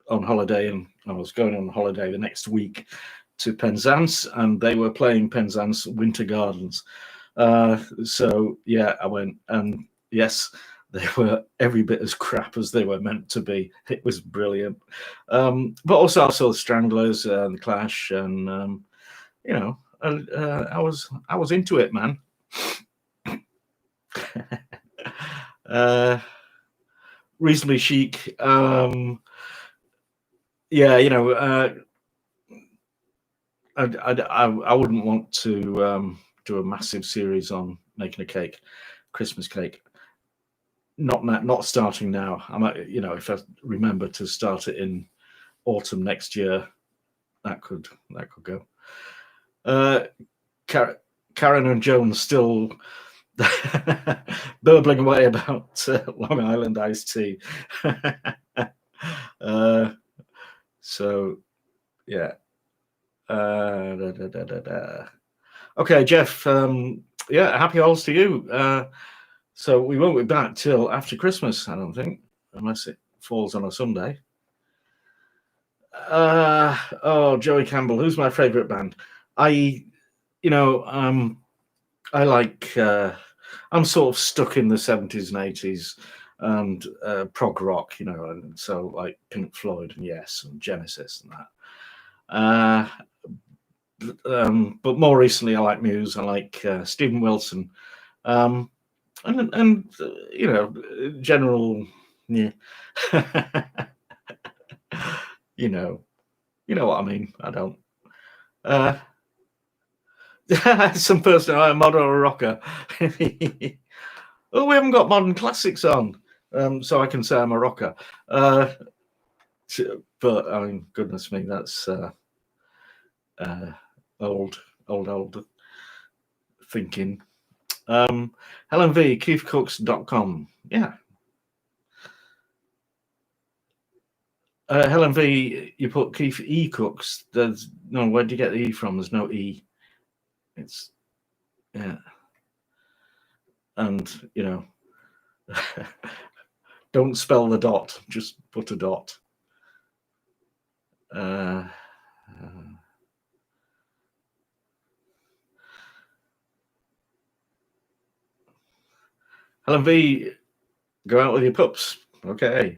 on holiday, and I was going on holiday the next week to Penzance, and they were playing Penzance Winter Gardens. So yeah, I went, and yes, they were every bit as crap as they were meant to be. It was brilliant. But also I saw the Stranglers and the Clash, and you know, I was into it, man. Reasonably chic. Yeah, you know, I wouldn't want to do a massive series on making a cake, Christmas cake. Not starting now. I might, you know, if I remember to start it in autumn next year, that could go. Karen and Joan still burbling away about Long Island iced tea. So yeah. Okay, Jeff. Yeah, happy holidays to you. So we won't be back till after Christmas, I don't think. unless it falls on a Sunday. Joey Campbell. Who's my favourite band? I like. I'm sort of stuck in the 70s and 80s and prog rock, and so like Pink Floyd and Yes and Genesis and that. But more recently, I like Muse. I like Stephen Wilson, and general, yeah. you know what I mean. I don't. Some person, I'm a modern or a rocker. Oh, we haven't got modern classics on, so I can say I'm a rocker. But I mean, goodness me, that's old thinking. Helen V, KeefCooks.com. Yeah. Helen V, you put Keef E-Cooks. There's no, where'd you get the E from? There's no E. It's, yeah. And, don't spell the dot, just put a dot. Helen V, go out with your pups. Okay.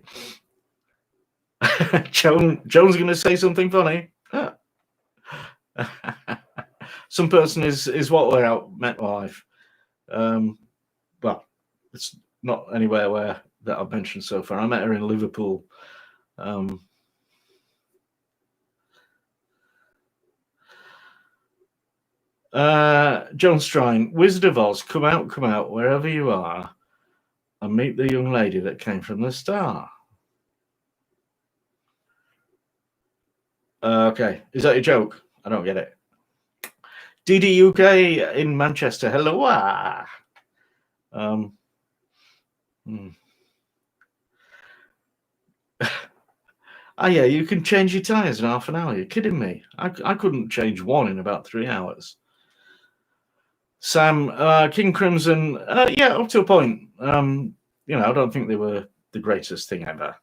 Joan's going to say something funny. Some person is what we're out MetLife. Well, it's not anywhere that I've mentioned so far. I met her in Liverpool. John Strine, Wizard of Oz, come out wherever you are and meet the young lady that came from the star. Okay, is that a joke? I don't get it. DDUK in Manchester, hello. Yeah, you can change your tyres in half an hour. You're kidding me. I couldn't change one in about 3 hours. Sam, King Crimson, yeah, up to a point. I don't think they were the greatest thing ever.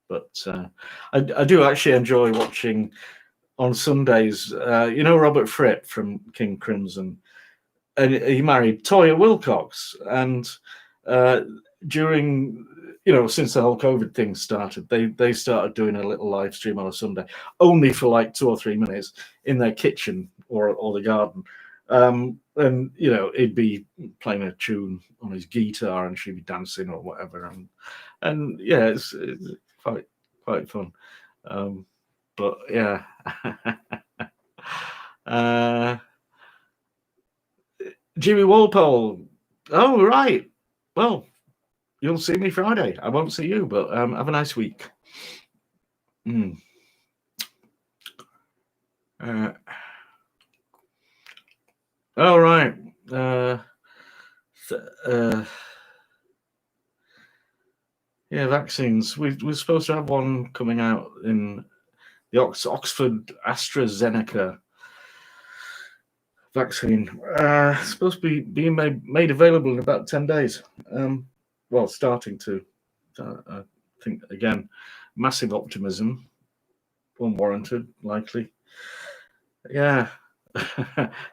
But I do actually enjoy watching on Sundays, Robert Fripp from King Crimson, and he married Toyah Wilcox, and during, since the whole COVID thing started, they started doing a little live stream on a Sunday, only for like 2 or 3 minutes in their kitchen or the garden. And he'd be playing a tune on his guitar and she'd be dancing or whatever, and yeah, it's quite fun. But yeah. Jimmy Walpole. Oh, right. Well, you'll see me Friday. I won't see you, but have a nice week. All right. Yeah, vaccines. We're supposed to have one coming out in the Oxford AstraZeneca vaccine. Supposed to be being made available in about 10 days. Well, starting to. I think, again, massive optimism. Unwarranted, likely. Yeah.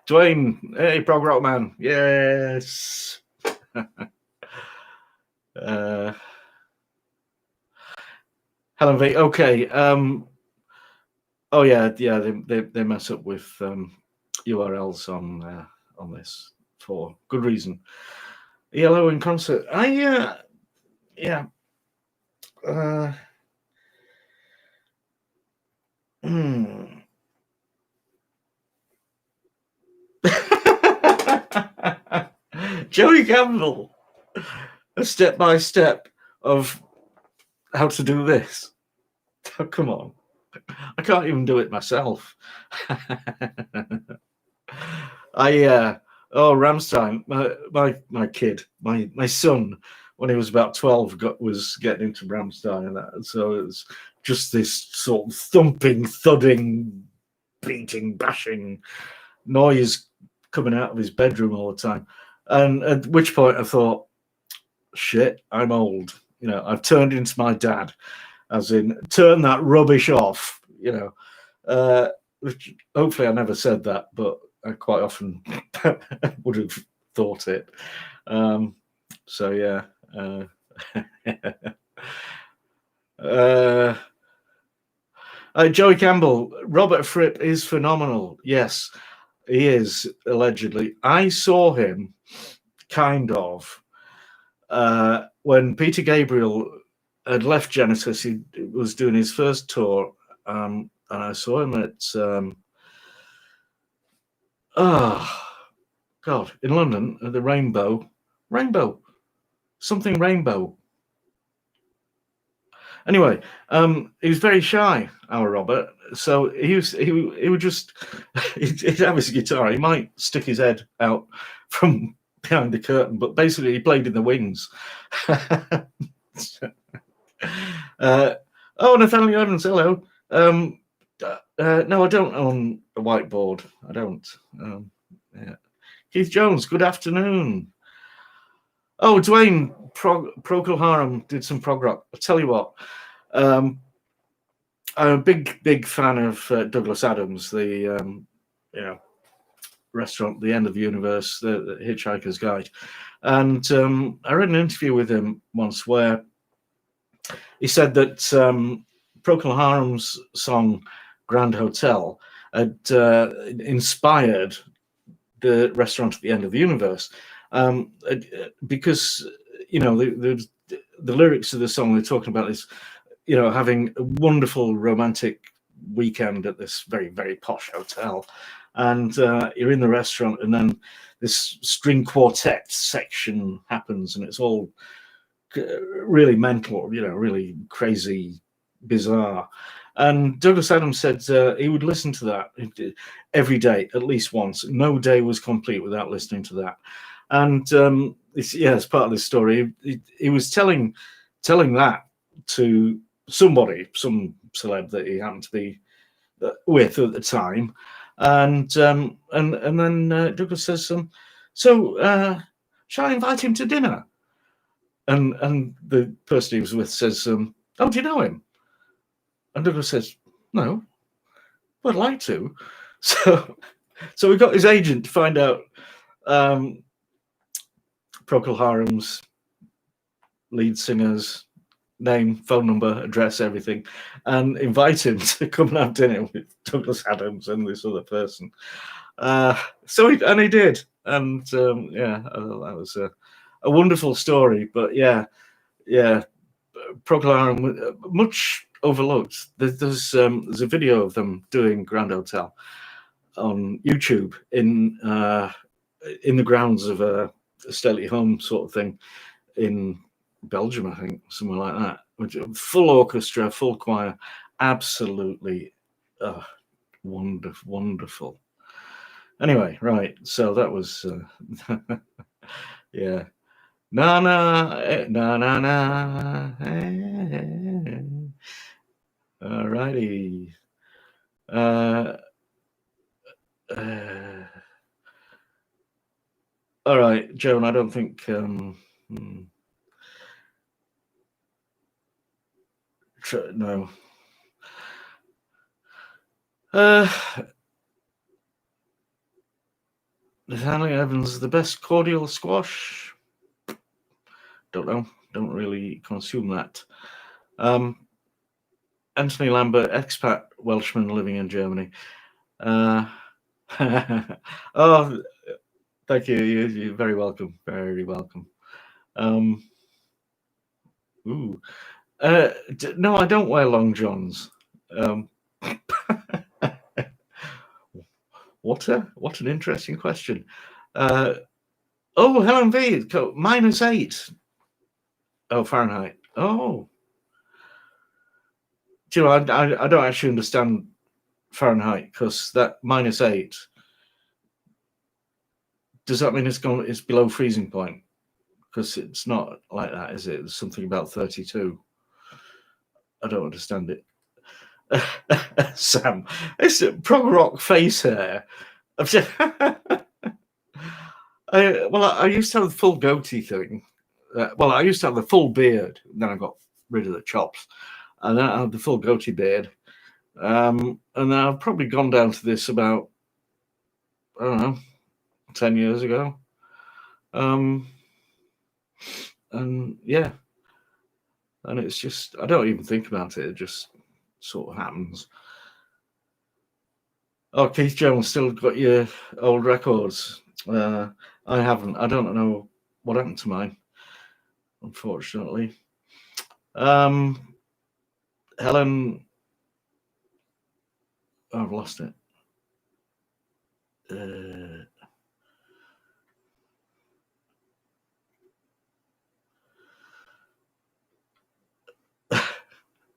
Dwayne, hey, prog rock man. Yes. Helen V. Okay. Oh yeah. They mess up with URLs on this for good reason. ELO in concert. Yeah. Joey Campbell, a step-by-step of how to do this. Oh, come on, I can't even do it myself. Rammstein, my kid, my son, when he was about 12, was getting into Rammstein, and that, so it was just this sort of thumping, thudding, beating, bashing noise coming out of his bedroom all the time. And at which point I thought, shit, I'm old. I've turned into my dad, as in turn that rubbish off. Which hopefully I never said that, but I quite often would have thought it. So yeah. Joey Campbell, Robert Fripp is phenomenal. Yes, he is, allegedly. I saw him kind of when Peter Gabriel had left Genesis. He was doing his first tour, and I saw him at in London at the Rainbow, something Rainbow. Anyway, he was very shy, our Robert. So he would just he'd have his guitar. He might stick his head out from behind the curtain, but basically he played in the wings. Nathaniel Evans, hello. No, I don't own a whiteboard. I don't. Yeah. Keith Jones, good afternoon. Oh, Dwayne, Procol Harum did some prog rock. I'll tell you what. I'm a big fan of Douglas Adams, the restaurant, The End of the Universe, the Hitchhiker's Guide. And I read an interview with him once where he said that Procol Harum's song Grand Hotel had inspired the restaurant at the End of the Universe, because the lyrics of the song, they're talking about this, having a wonderful romantic weekend at this very, very posh hotel, and you're in the restaurant, and then this string quartet section happens, and it's all really mental, really crazy, bizarre. And Douglas Adams said he would listen to that every day, at least once. No day was complete without listening to that. And it's part of this story. He was telling that to somebody, some celeb that he happened to be with at the time, and then Douglas says, "So shall I invite him to dinner?" And the person he was with says, "Oh, do you know him?" And Douglas says, "No, but I'd like to." So we got his agent to find out Procol Harum's lead singer's name, phone number, address, everything, and invite him to come and have dinner with Douglas Adams and this other person. So he did, and that was a wonderful story. But yeah, Procol Harum, much overlooked. There's a video of them doing Grand Hotel on YouTube in the grounds of a stately home sort of thing in Belgium, I think, somewhere like that. Full orchestra, full choir, absolutely wonderful. Anyway, right. So that was yeah. Na na na na na. All righty. All right, Joan. I don't think. No. Nathaniel Evans, the best cordial squash. Don't know. Don't really consume that. Anthony Lambert, expat Welshman living in Germany. Oh, thank you. You're very welcome. Very welcome. No, I don't wear long johns. What an interesting question. Helen V, -8. Oh, Fahrenheit. Oh. Do you know, I don't actually understand Fahrenheit, because that -8, does that mean it's below freezing point? Because it's not like that, is it? There's something about 32. I don't understand it. Sam, it's a prog rock face hair. I used to have the full goatee thing, well, I used to have the full beard, then I got rid of the chops, and then I had the full goatee beard. And then I've probably gone down to this about, I don't know, 10 years ago. And yeah, and it's just, I don't even think about it. It just sort of happens. Oh, Keith Jones still got your old records. I haven't. I don't know what happened to mine, unfortunately. Helen, oh, I've lost it.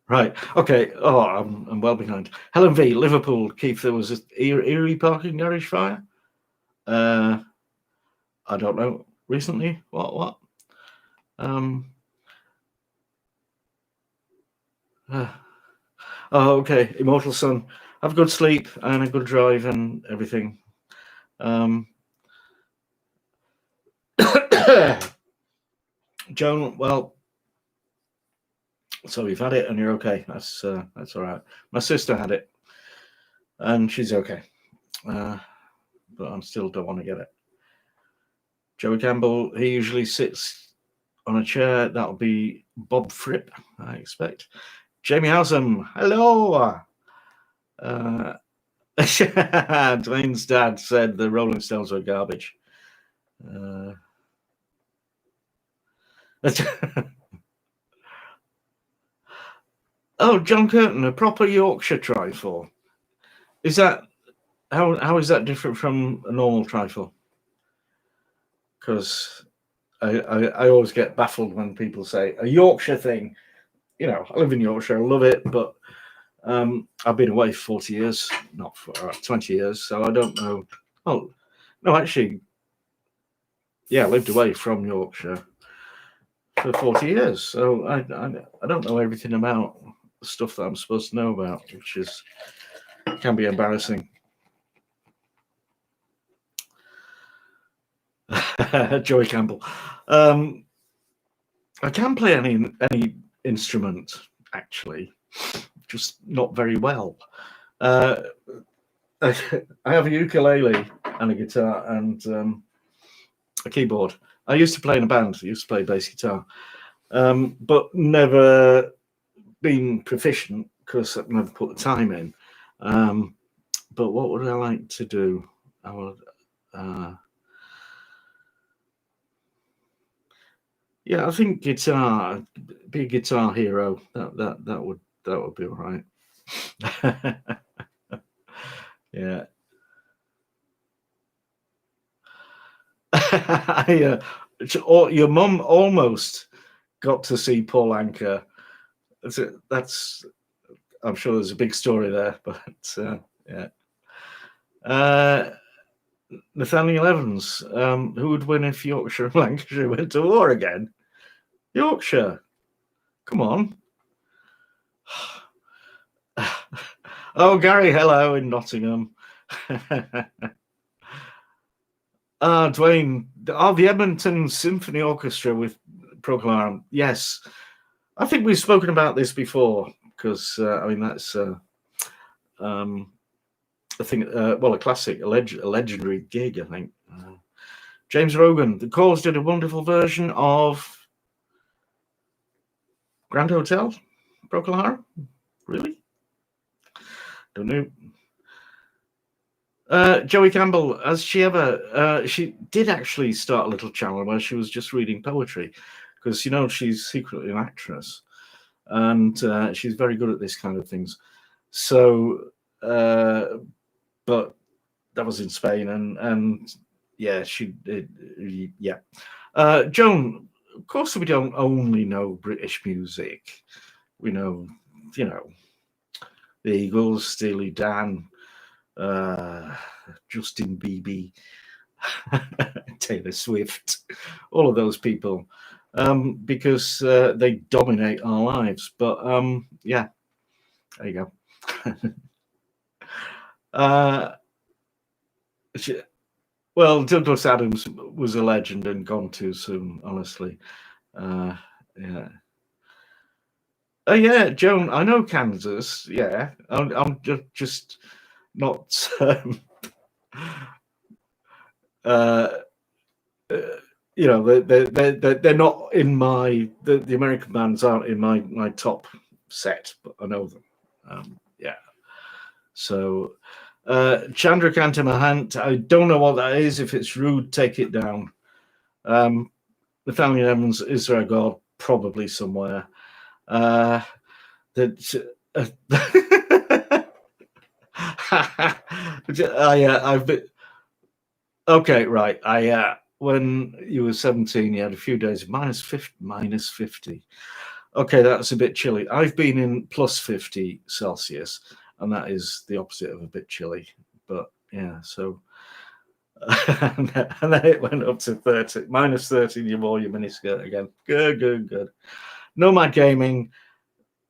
Right. Okay. Oh, I'm well behind. Helen V, Liverpool. Keith, there was an Erie parking garage fire. I don't know. Recently, what? Oh, okay. Immortal Sun. Have a good sleep and a good drive and everything. Joan, well, so you've had it and you're okay. That's all right. My sister had it and she's okay, but I still don't want to get it. Joey Campbell, he usually sits on a chair. That'll be Bob Fripp, I expect. Jamie Howsam, hello. Dwayne's dad said the Rolling Stones were garbage. Oh, John Curtin, a proper Yorkshire trifle. Is that how is that different from a normal trifle? Because I always get baffled when people say a Yorkshire thing. You know, I live in Yorkshire, I love it, but I've been away for 40 years, not for 20 years, so I don't know. Oh, no, actually, yeah, I lived away from Yorkshire for 40 years, so I don't know everything about the stuff that I'm supposed to know about, which can be embarrassing. Joey Campbell. I can play any instrument, actually, just not very well. I have a ukulele and a guitar and a keyboard. I used to play in a band. I used to play bass guitar, but never been proficient because I've never put the time in. But what would I like to do? I would. Yeah, I think guitar. Be a guitar hero. That would be all right. Yeah. Your mum almost got to see Paul Anka. That's I'm sure there's a big story there, but yeah. Nathaniel Evans, who would win if Yorkshire and Lancashire went to war again? Yorkshire, come on. Oh, Gary, hello in Nottingham. Dwayne, the Edmonton Symphony Orchestra with Procol Harum. Yes, I think we've spoken about this before because I mean that's I think well a classic, a legendary gig. I think James Rogan, the Cause did a wonderful version of Grand Hotel, Procol Harum. Really? Don't know. Joey Campbell, has she ever? She did actually start a little channel where she was just reading poetry, because you know she's secretly an actress, and she's very good at this kind of things. So, but that was in Spain, and yeah, she did. Yeah, Joan. Of course, we don't only know British music. We know, you know, the Eagles, Steely Dan. Justin Bieber, Taylor Swift, all of those people, because they dominate our lives. But yeah, there you go. Well, Douglas Adams was a legend and gone too soon, honestly. Yeah. Oh yeah, Joan. I know Kansas. Yeah, I'm just not. Uh, you know, they're not in my the American bands aren't in my top set, but I know them. Yeah. So, Chandrakanta Mahant, I don't know what that is. If it's rude, take it down. Nathaniel Evans, Israel God, probably somewhere. That. I've been okay. Right. When you were 17, you had a few days of minus 50. Okay, that's a bit chilly. I've been in plus 50 Celsius, and that is the opposite of a bit chilly. But yeah, so and then it went up to 30, minus 30. You wore your miniskirt again. Good. Nomad Gaming.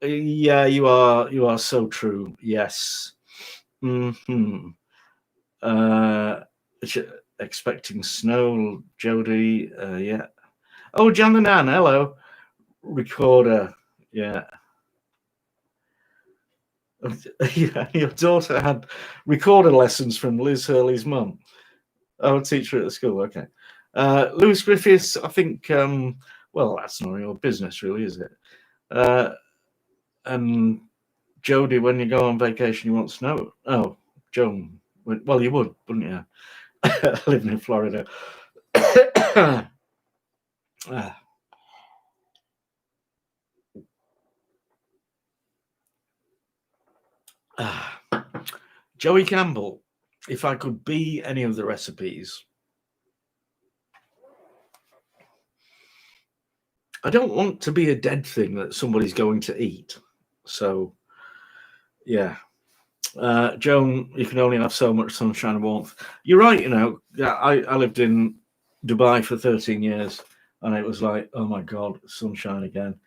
Yeah, you are so true. Yes. Hmm. Expecting snow, Jody. Yeah. Oh, Jan the Nan. Hello, recorder. Yeah. Yeah, your daughter had recorder lessons from Liz Hurley's mum. Oh, teacher at the school. Okay. Lewis Griffiths, I think, well, that's not your business, really, is it? And Jody, when you go on vacation, you want snow. Oh, Joan. Well, you would, wouldn't you? Living in Florida. Joey Campbell, if I could be any of the recipes, I don't want to be a dead thing that somebody's going to eat. So, yeah. Joan, you can only have so much sunshine and warmth. You're right, you know. Yeah, I lived in Dubai for 13 years, and it was like, oh my God, sunshine again.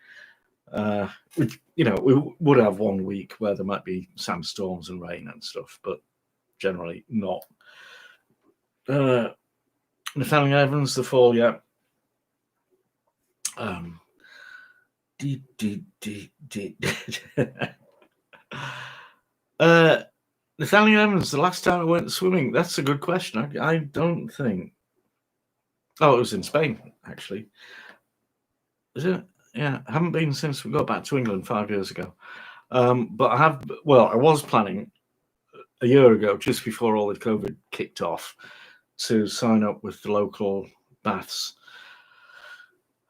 You know, we would have 1 week where there might be sandstorms and rain and stuff, but generally not. Nathaniel Evans, The Fall, yeah. Nathaniel Evans, the last time I went swimming, that's a good question. I don't think. Oh, it was in Spain, actually. Is it? Yeah, I haven't been since we got back to England 5 years ago. But I was planning a year ago, just before all the COVID kicked off, to sign up with the local baths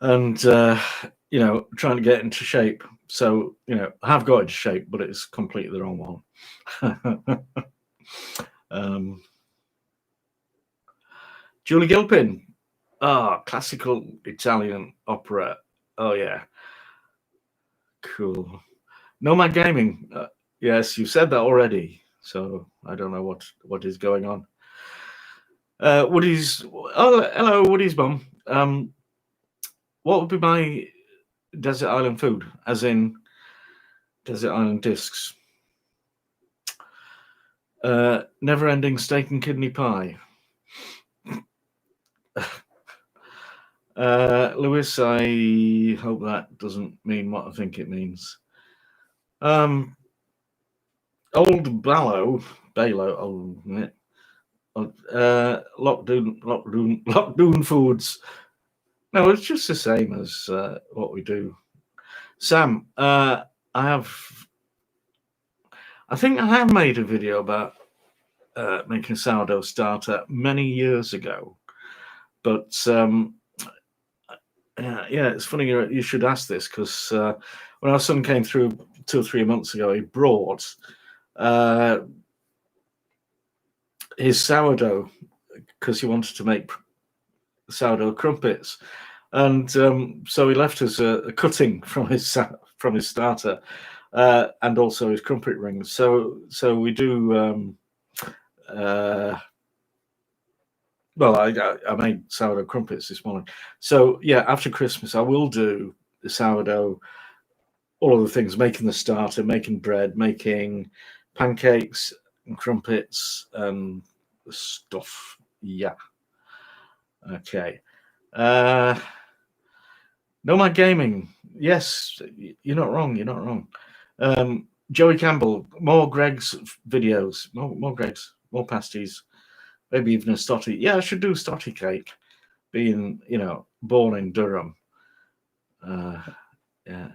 and, you know, trying to get into shape. So, you know, I have got into shape, but it's completely the wrong one. Julie Gilpin. Classical Italian opera. Oh, yeah. Cool. Nomad Gaming. Yes, you said that already. So I don't know what is going on. Woody's. Oh, hello, Woody's mum. What would be my desert island food? As in desert island discs. Never-ending steak and kidney pie. Lewis, I hope that doesn't mean what I think it means. Old Balo, Lockdown Foods. No, it's just the same as what we do. Sam, I think I have made a video about making a sourdough starter many years ago, but yeah, it's funny you should ask this, because when our son came through 2 or 3 months ago, he brought his sourdough because he wanted to make sourdough crumpets, and so he left us a cutting from his starter, and also his crumpet rings. So we do. Well, I made sourdough crumpets this morning. So yeah, after Christmas, I will do the sourdough, all of the things, making the starter, making bread, making pancakes and crumpets and stuff. Yeah. Okay. Nomad Gaming. Yes, you're not wrong. You're not wrong. Joey Campbell. More Greg's videos. More Greg's. More pasties. Maybe even a stotty. Yeah, I should do stotty cake. Being, born in Durham. Yeah.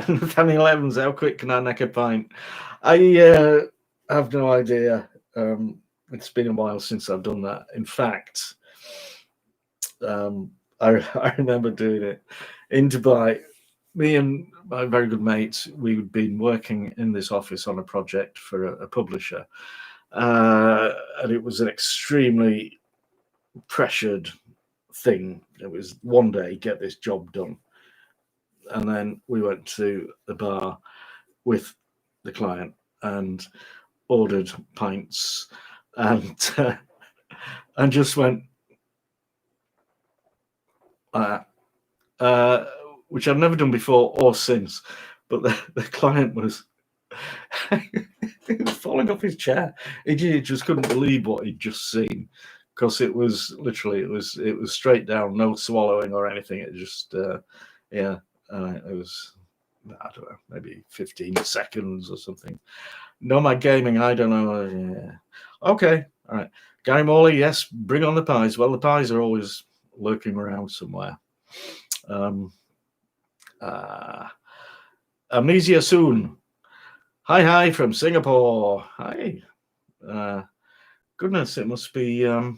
Nathaniel Evans, how quick can I neck a pint? I have no idea. It's been a while since I've done that. In fact, I remember doing it in Dubai. Me and my very good mates, we'd been working in this office on a project for a publisher, and it was an extremely pressured thing. It was one day, get this job done. And then we went to the bar with the client and ordered pints and and just went which I've never done before or since. But the client was he was falling off his chair. He just couldn't believe what he'd just seen, because it was literally it was straight down, no swallowing or anything. It just it was, I don't know, maybe 15 seconds or something. Nomad Gaming, I don't know. Yeah. Okay, all right. Gary Morley, yes, bring on the pies. Well, the pies are always lurking around somewhere. Amnesia soon. Hi from Singapore. Hi. Goodness, it must be the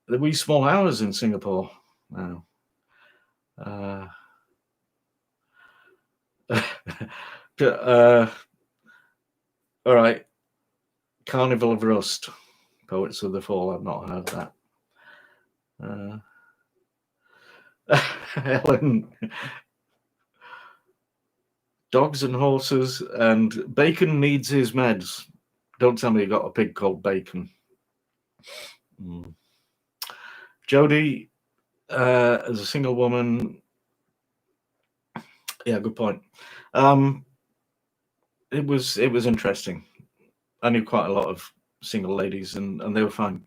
wee small hours in Singapore now. All right. Carnival of Rust. Poets of the Fall. I've not heard that. Helen. Dogs and horses and Bacon needs his meds. Don't tell me you got a pig called Bacon. Jodie, as a single woman. Yeah, good point. It was interesting. I knew quite a lot of single ladies, and they were fine.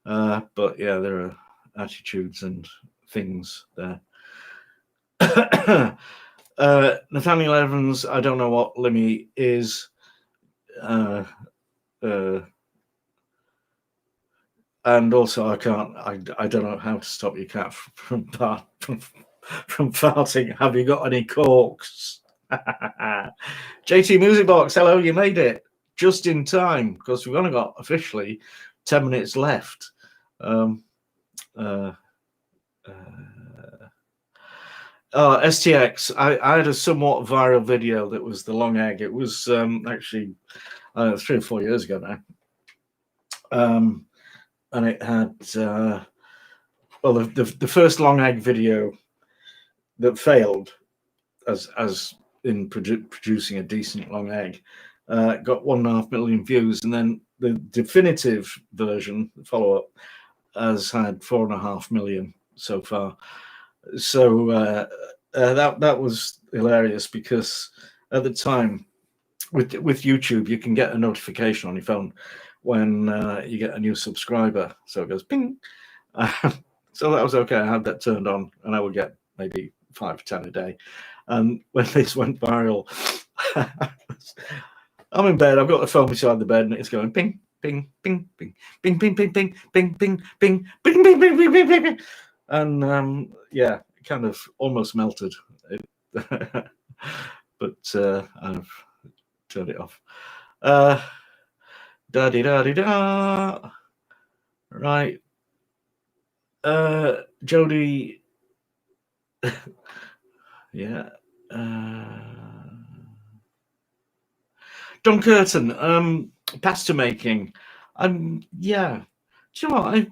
But yeah, there are attitudes and things there. Nathaniel Evans, I don't know what Limmy is. And also, I don't know how to stop your cat from farting. Have you got any corks? JT Music Box, hello, you made it just in time, because we've only got officially 10 minutes left. STX, I had a somewhat viral video that was the long egg. It was actually 3 or 4 years ago now. And it had, the first long egg video that failed as in producing a decent long egg got 1.5 million views. And then the definitive version, the follow-up, has had 4.5 million so far. So that was hilarious, because at the time with YouTube, you can get a notification on your phone when you get a new subscriber. So it goes ping. So that was okay. I had that turned on, and I would get maybe 5 or 10 a day. And when this went viral, I'm in bed. I've got the phone beside the bed, and it's going ping, ping, ping, ping, ping, ping, ping, ping, ping, ping, ping, ping, ping, ping, ping, ping, ping. And yeah, it kind of almost melted. But I've turned it off. Da-di-da-di-da. Right. Jodie. Yeah. Don Curtin, pasta making. Yeah. Do you know what?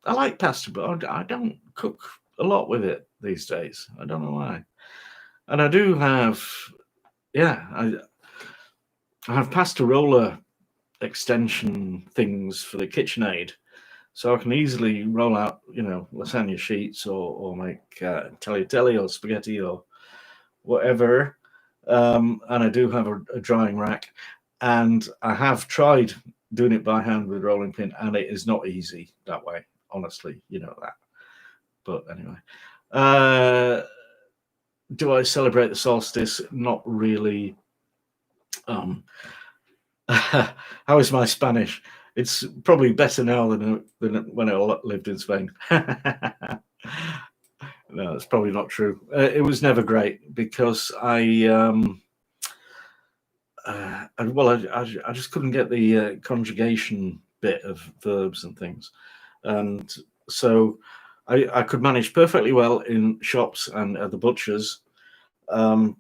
I like pasta, but I don't cook a lot with it these days. I don't know why. And I do have, I have pasta roller extension things for the KitchenAid, so I can easily roll out, lasagna sheets or make tagliatelle or spaghetti or whatever. and I do have a drying rack, and I have tried doing it by hand with rolling pin, and it is not easy that way. Honestly, you know that. But anyway, do I celebrate the solstice? Not really. How is my Spanish? It's probably better now than when I lived in Spain. No, it's probably not true. It was never great because I just couldn't get the conjugation bit of verbs and things, and so I could manage perfectly well in shops and at the butchers, um,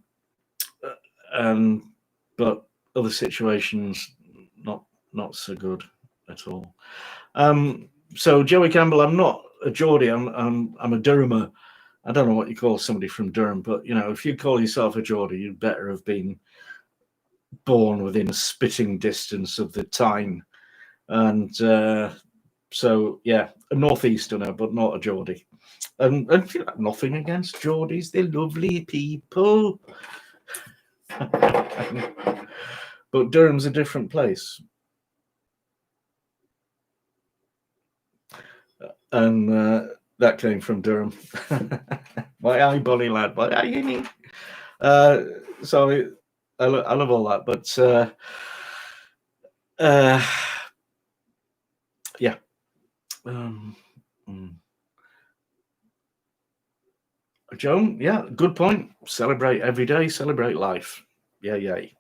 and but other situations not so good at all. So Joey Campbell, I'm not a Geordie. I'm a Durhamer. I don't know what you call somebody from Durham, but you know, if you call yourself a Geordie, you'd better have been born within a spitting distance of the Tyne. And so, yeah, a northeasterner, but not a Geordie. And you know, nothing against Geordies, they're lovely people. But Durham's a different place. And that came from Durham. Why are you, bonny lad? Why are you neat? So I love all that, but yeah. Joan, yeah, good point. Celebrate every day, celebrate life. Yeah, yay.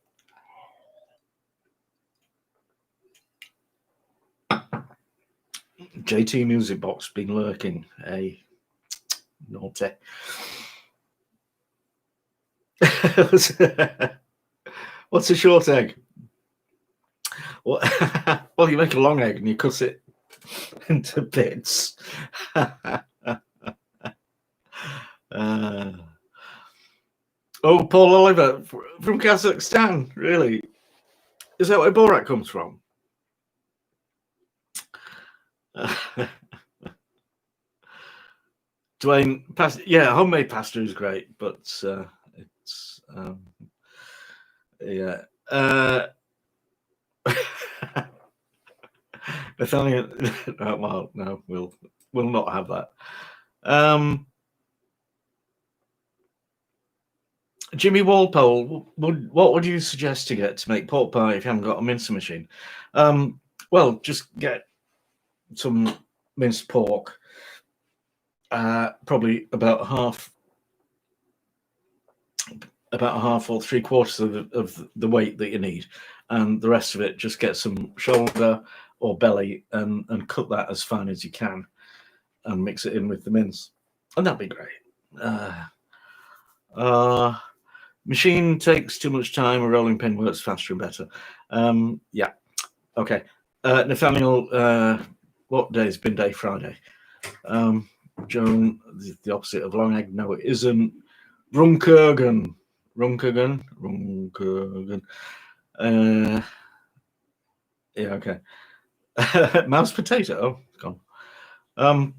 JT Music Box been lurking. Hey, naughty. What's a short egg? Well, you make a long egg and you cut it into bits. Oh, Paul Oliver from Kazakhstan. Really? Is that where Borat comes from? Dwayne, yeah, homemade pasta is great, but it's yeah. Nathaniel, well, no, we'll not have that. Jimmy Walpole, what would you suggest to get to make pork pie if you haven't got a mincer machine? Well, just get some minced pork, probably about half or 3/4 of the weight that you need, and the rest of it just get some shoulder or belly and cut that as fine as you can, and mix it in with the mince, and that'd be great. Machine takes too much time. A rolling pin works faster and better. Yeah. Okay. Nathaniel, what day has been day? Friday. Joan, the opposite of long egg. No, it isn't. Runkergen. Yeah, okay. Mouse potato. Oh, gone.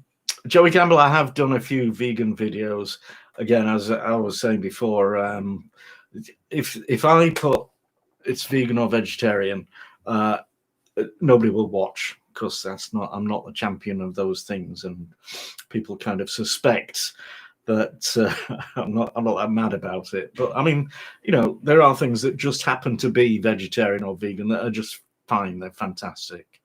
Joey Campbell, I have done a few vegan videos. Again, as I was saying before, if I put it's vegan or vegetarian, nobody will watch because I'm not the champion of those things, and people kind of suspect that I'm not that mad about it. But I mean, you know, there are things that just happen to be vegetarian or vegan that are just fine. They're fantastic.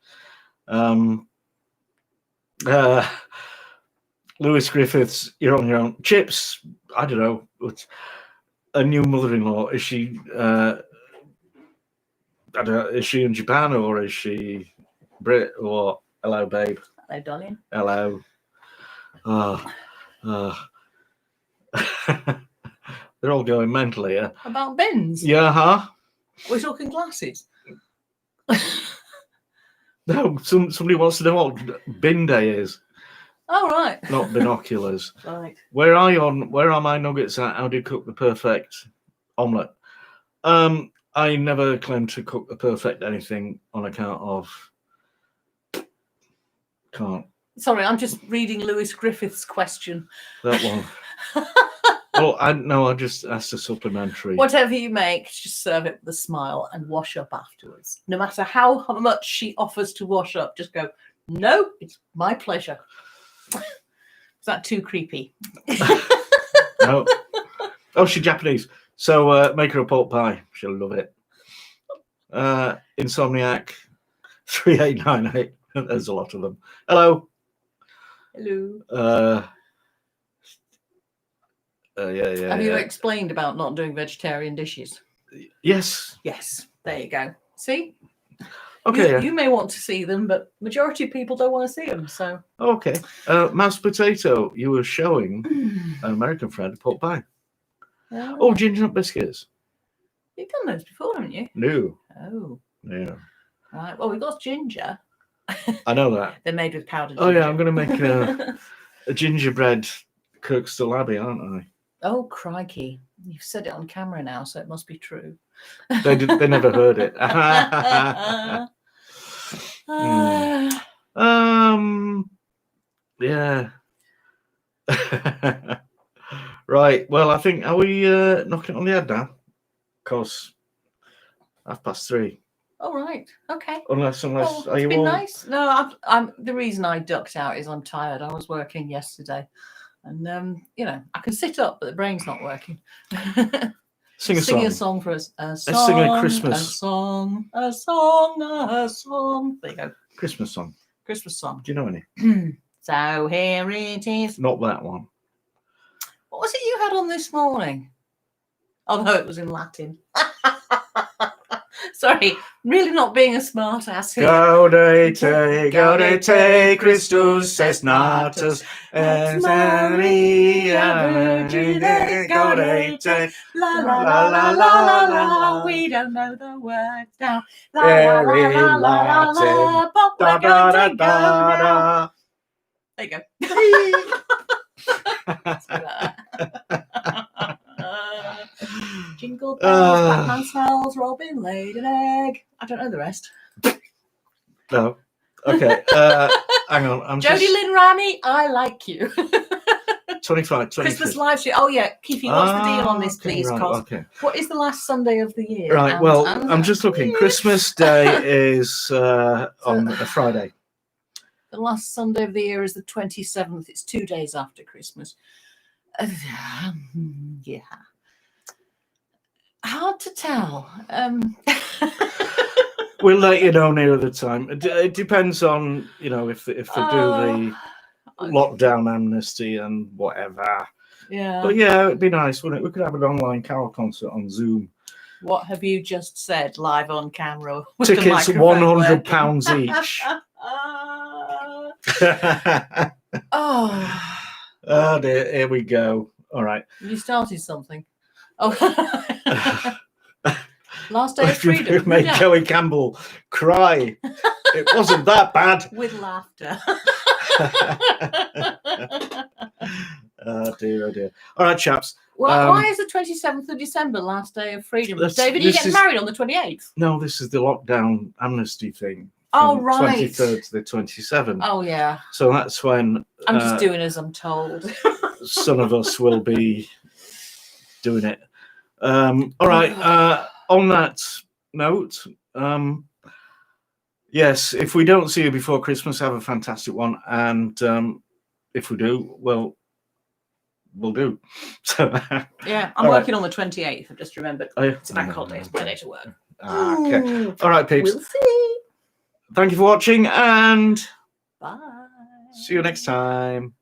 Lewis Griffiths, you're on your own. Chips, I don't know. A new mother-in-law, is she? I don't know, is she in Japan or is she Brit or hello, babe?
Hello, darling.
Hello. They're all going mental here.
About bins?
Yeah, huh?
We're talking glasses.
No, somebody wants to know what bin day is.
Oh, right.
Not binoculars.
Right.
Where are my nuggets at? How do you cook the perfect omelette? I never claim to cook the perfect anything on account of can't.
Sorry, I'm just reading Lewis Griffith's question.
That one. Well, I just asked a supplementary.
Whatever you make, just serve it with a smile and wash up afterwards. No matter how much she offers to wash up, just go, no, it's my pleasure. Is that too creepy?
No. Oh, she's Japanese. So make her a pork pie. She'll love it. Insomniac 3898. There's a lot of them. Hello.
Hello.
Yeah.
Have you explained about not doing vegetarian dishes?
Yes.
Yes. There you go. See?
Okay.
You may want to see them, but majority of people don't want to see them. So.
Okay. Mashed potato. You were showing an American friend pork pie. Oh, ginger nut biscuits.
You've done those before, haven't you?
No.
Oh.
Yeah.
Right. Well, we've got ginger.
I know that.
They're made with powdered
Oh
ginger.
yeah, I'm going to make a gingerbread Kirkstall Abbey, aren't
Oh crikey! You've said it on camera now, so it must be true.
I? They never heard it. Yeah. Right. Well, I think, are we knocking on the head now? Because 3:30.
Oh right. Okay.
Unless
Well,
are
it's
you
been
all
nice. No, I'm. The reason I ducked out is I'm tired. I was working yesterday, and I can sit up, but the brain's not working.
sing a
Sing
song?
a song for us.
Let's sing a Christmas.
A song. A song. A song. There you go.
Christmas song.
Christmas song.
Do you know any?
So here it is.
Not that one.
What was it you had on this morning? Oh no, it was in Latin. Sorry, really not being a smart ass here.
Gaudete, Christus est natus, et Maria Virgine, gaudete,
La la la la la la la. We don't know the words now. La la
Very
la la la la la. But we're going to go now. There you go. Something like that. Jingle bells, Batman smells, Robin laid an egg. I don't know the rest.
No. Okay. Hang on.
Jodie Lynn Rani, I like you.
25.
Christmas live stream. Oh yeah, Keefy, what's the deal on this, please?
Right, okay.
What is the last Sunday of the year?
Right. Well, I'm just looking. Christmas Day is on a Friday.
The last Sunday of the year is the 27th. It's 2 days after Christmas. Yeah. Hard to tell.
We'll let you know near the time. It depends on, if they do the lockdown amnesty and whatever.
Yeah.
But yeah, it'd be nice, wouldn't it? We could have an online carol concert on Zoom.
What have you just said live on camera? With
Tickets
the microphone
£100 each. Oh dear, here we go. All right.
You started something. Oh. Last day of freedom.
You've made Joey Campbell cry. It wasn't that bad.
With laughter.
Oh dear. All right, chaps.
Well, why is the 27th of December last day of freedom? David, you get married on the 28th?
No, this is the lockdown amnesty thing.
Oh, right.
23rd to the 27th.
Oh, yeah.
So that's when...
I'm just doing as I'm told.
Some of us will be doing it. All right. On that note, yes, if we don't see you before Christmas, have a fantastic one. And if we do, well, we'll do. So
yeah, I'm working on the 28th. I've just remembered. It's a bank holiday. It's my day to work.
Okay. All right, peeps.
We'll see.
Thank you for watching, and
bye.
See you next time.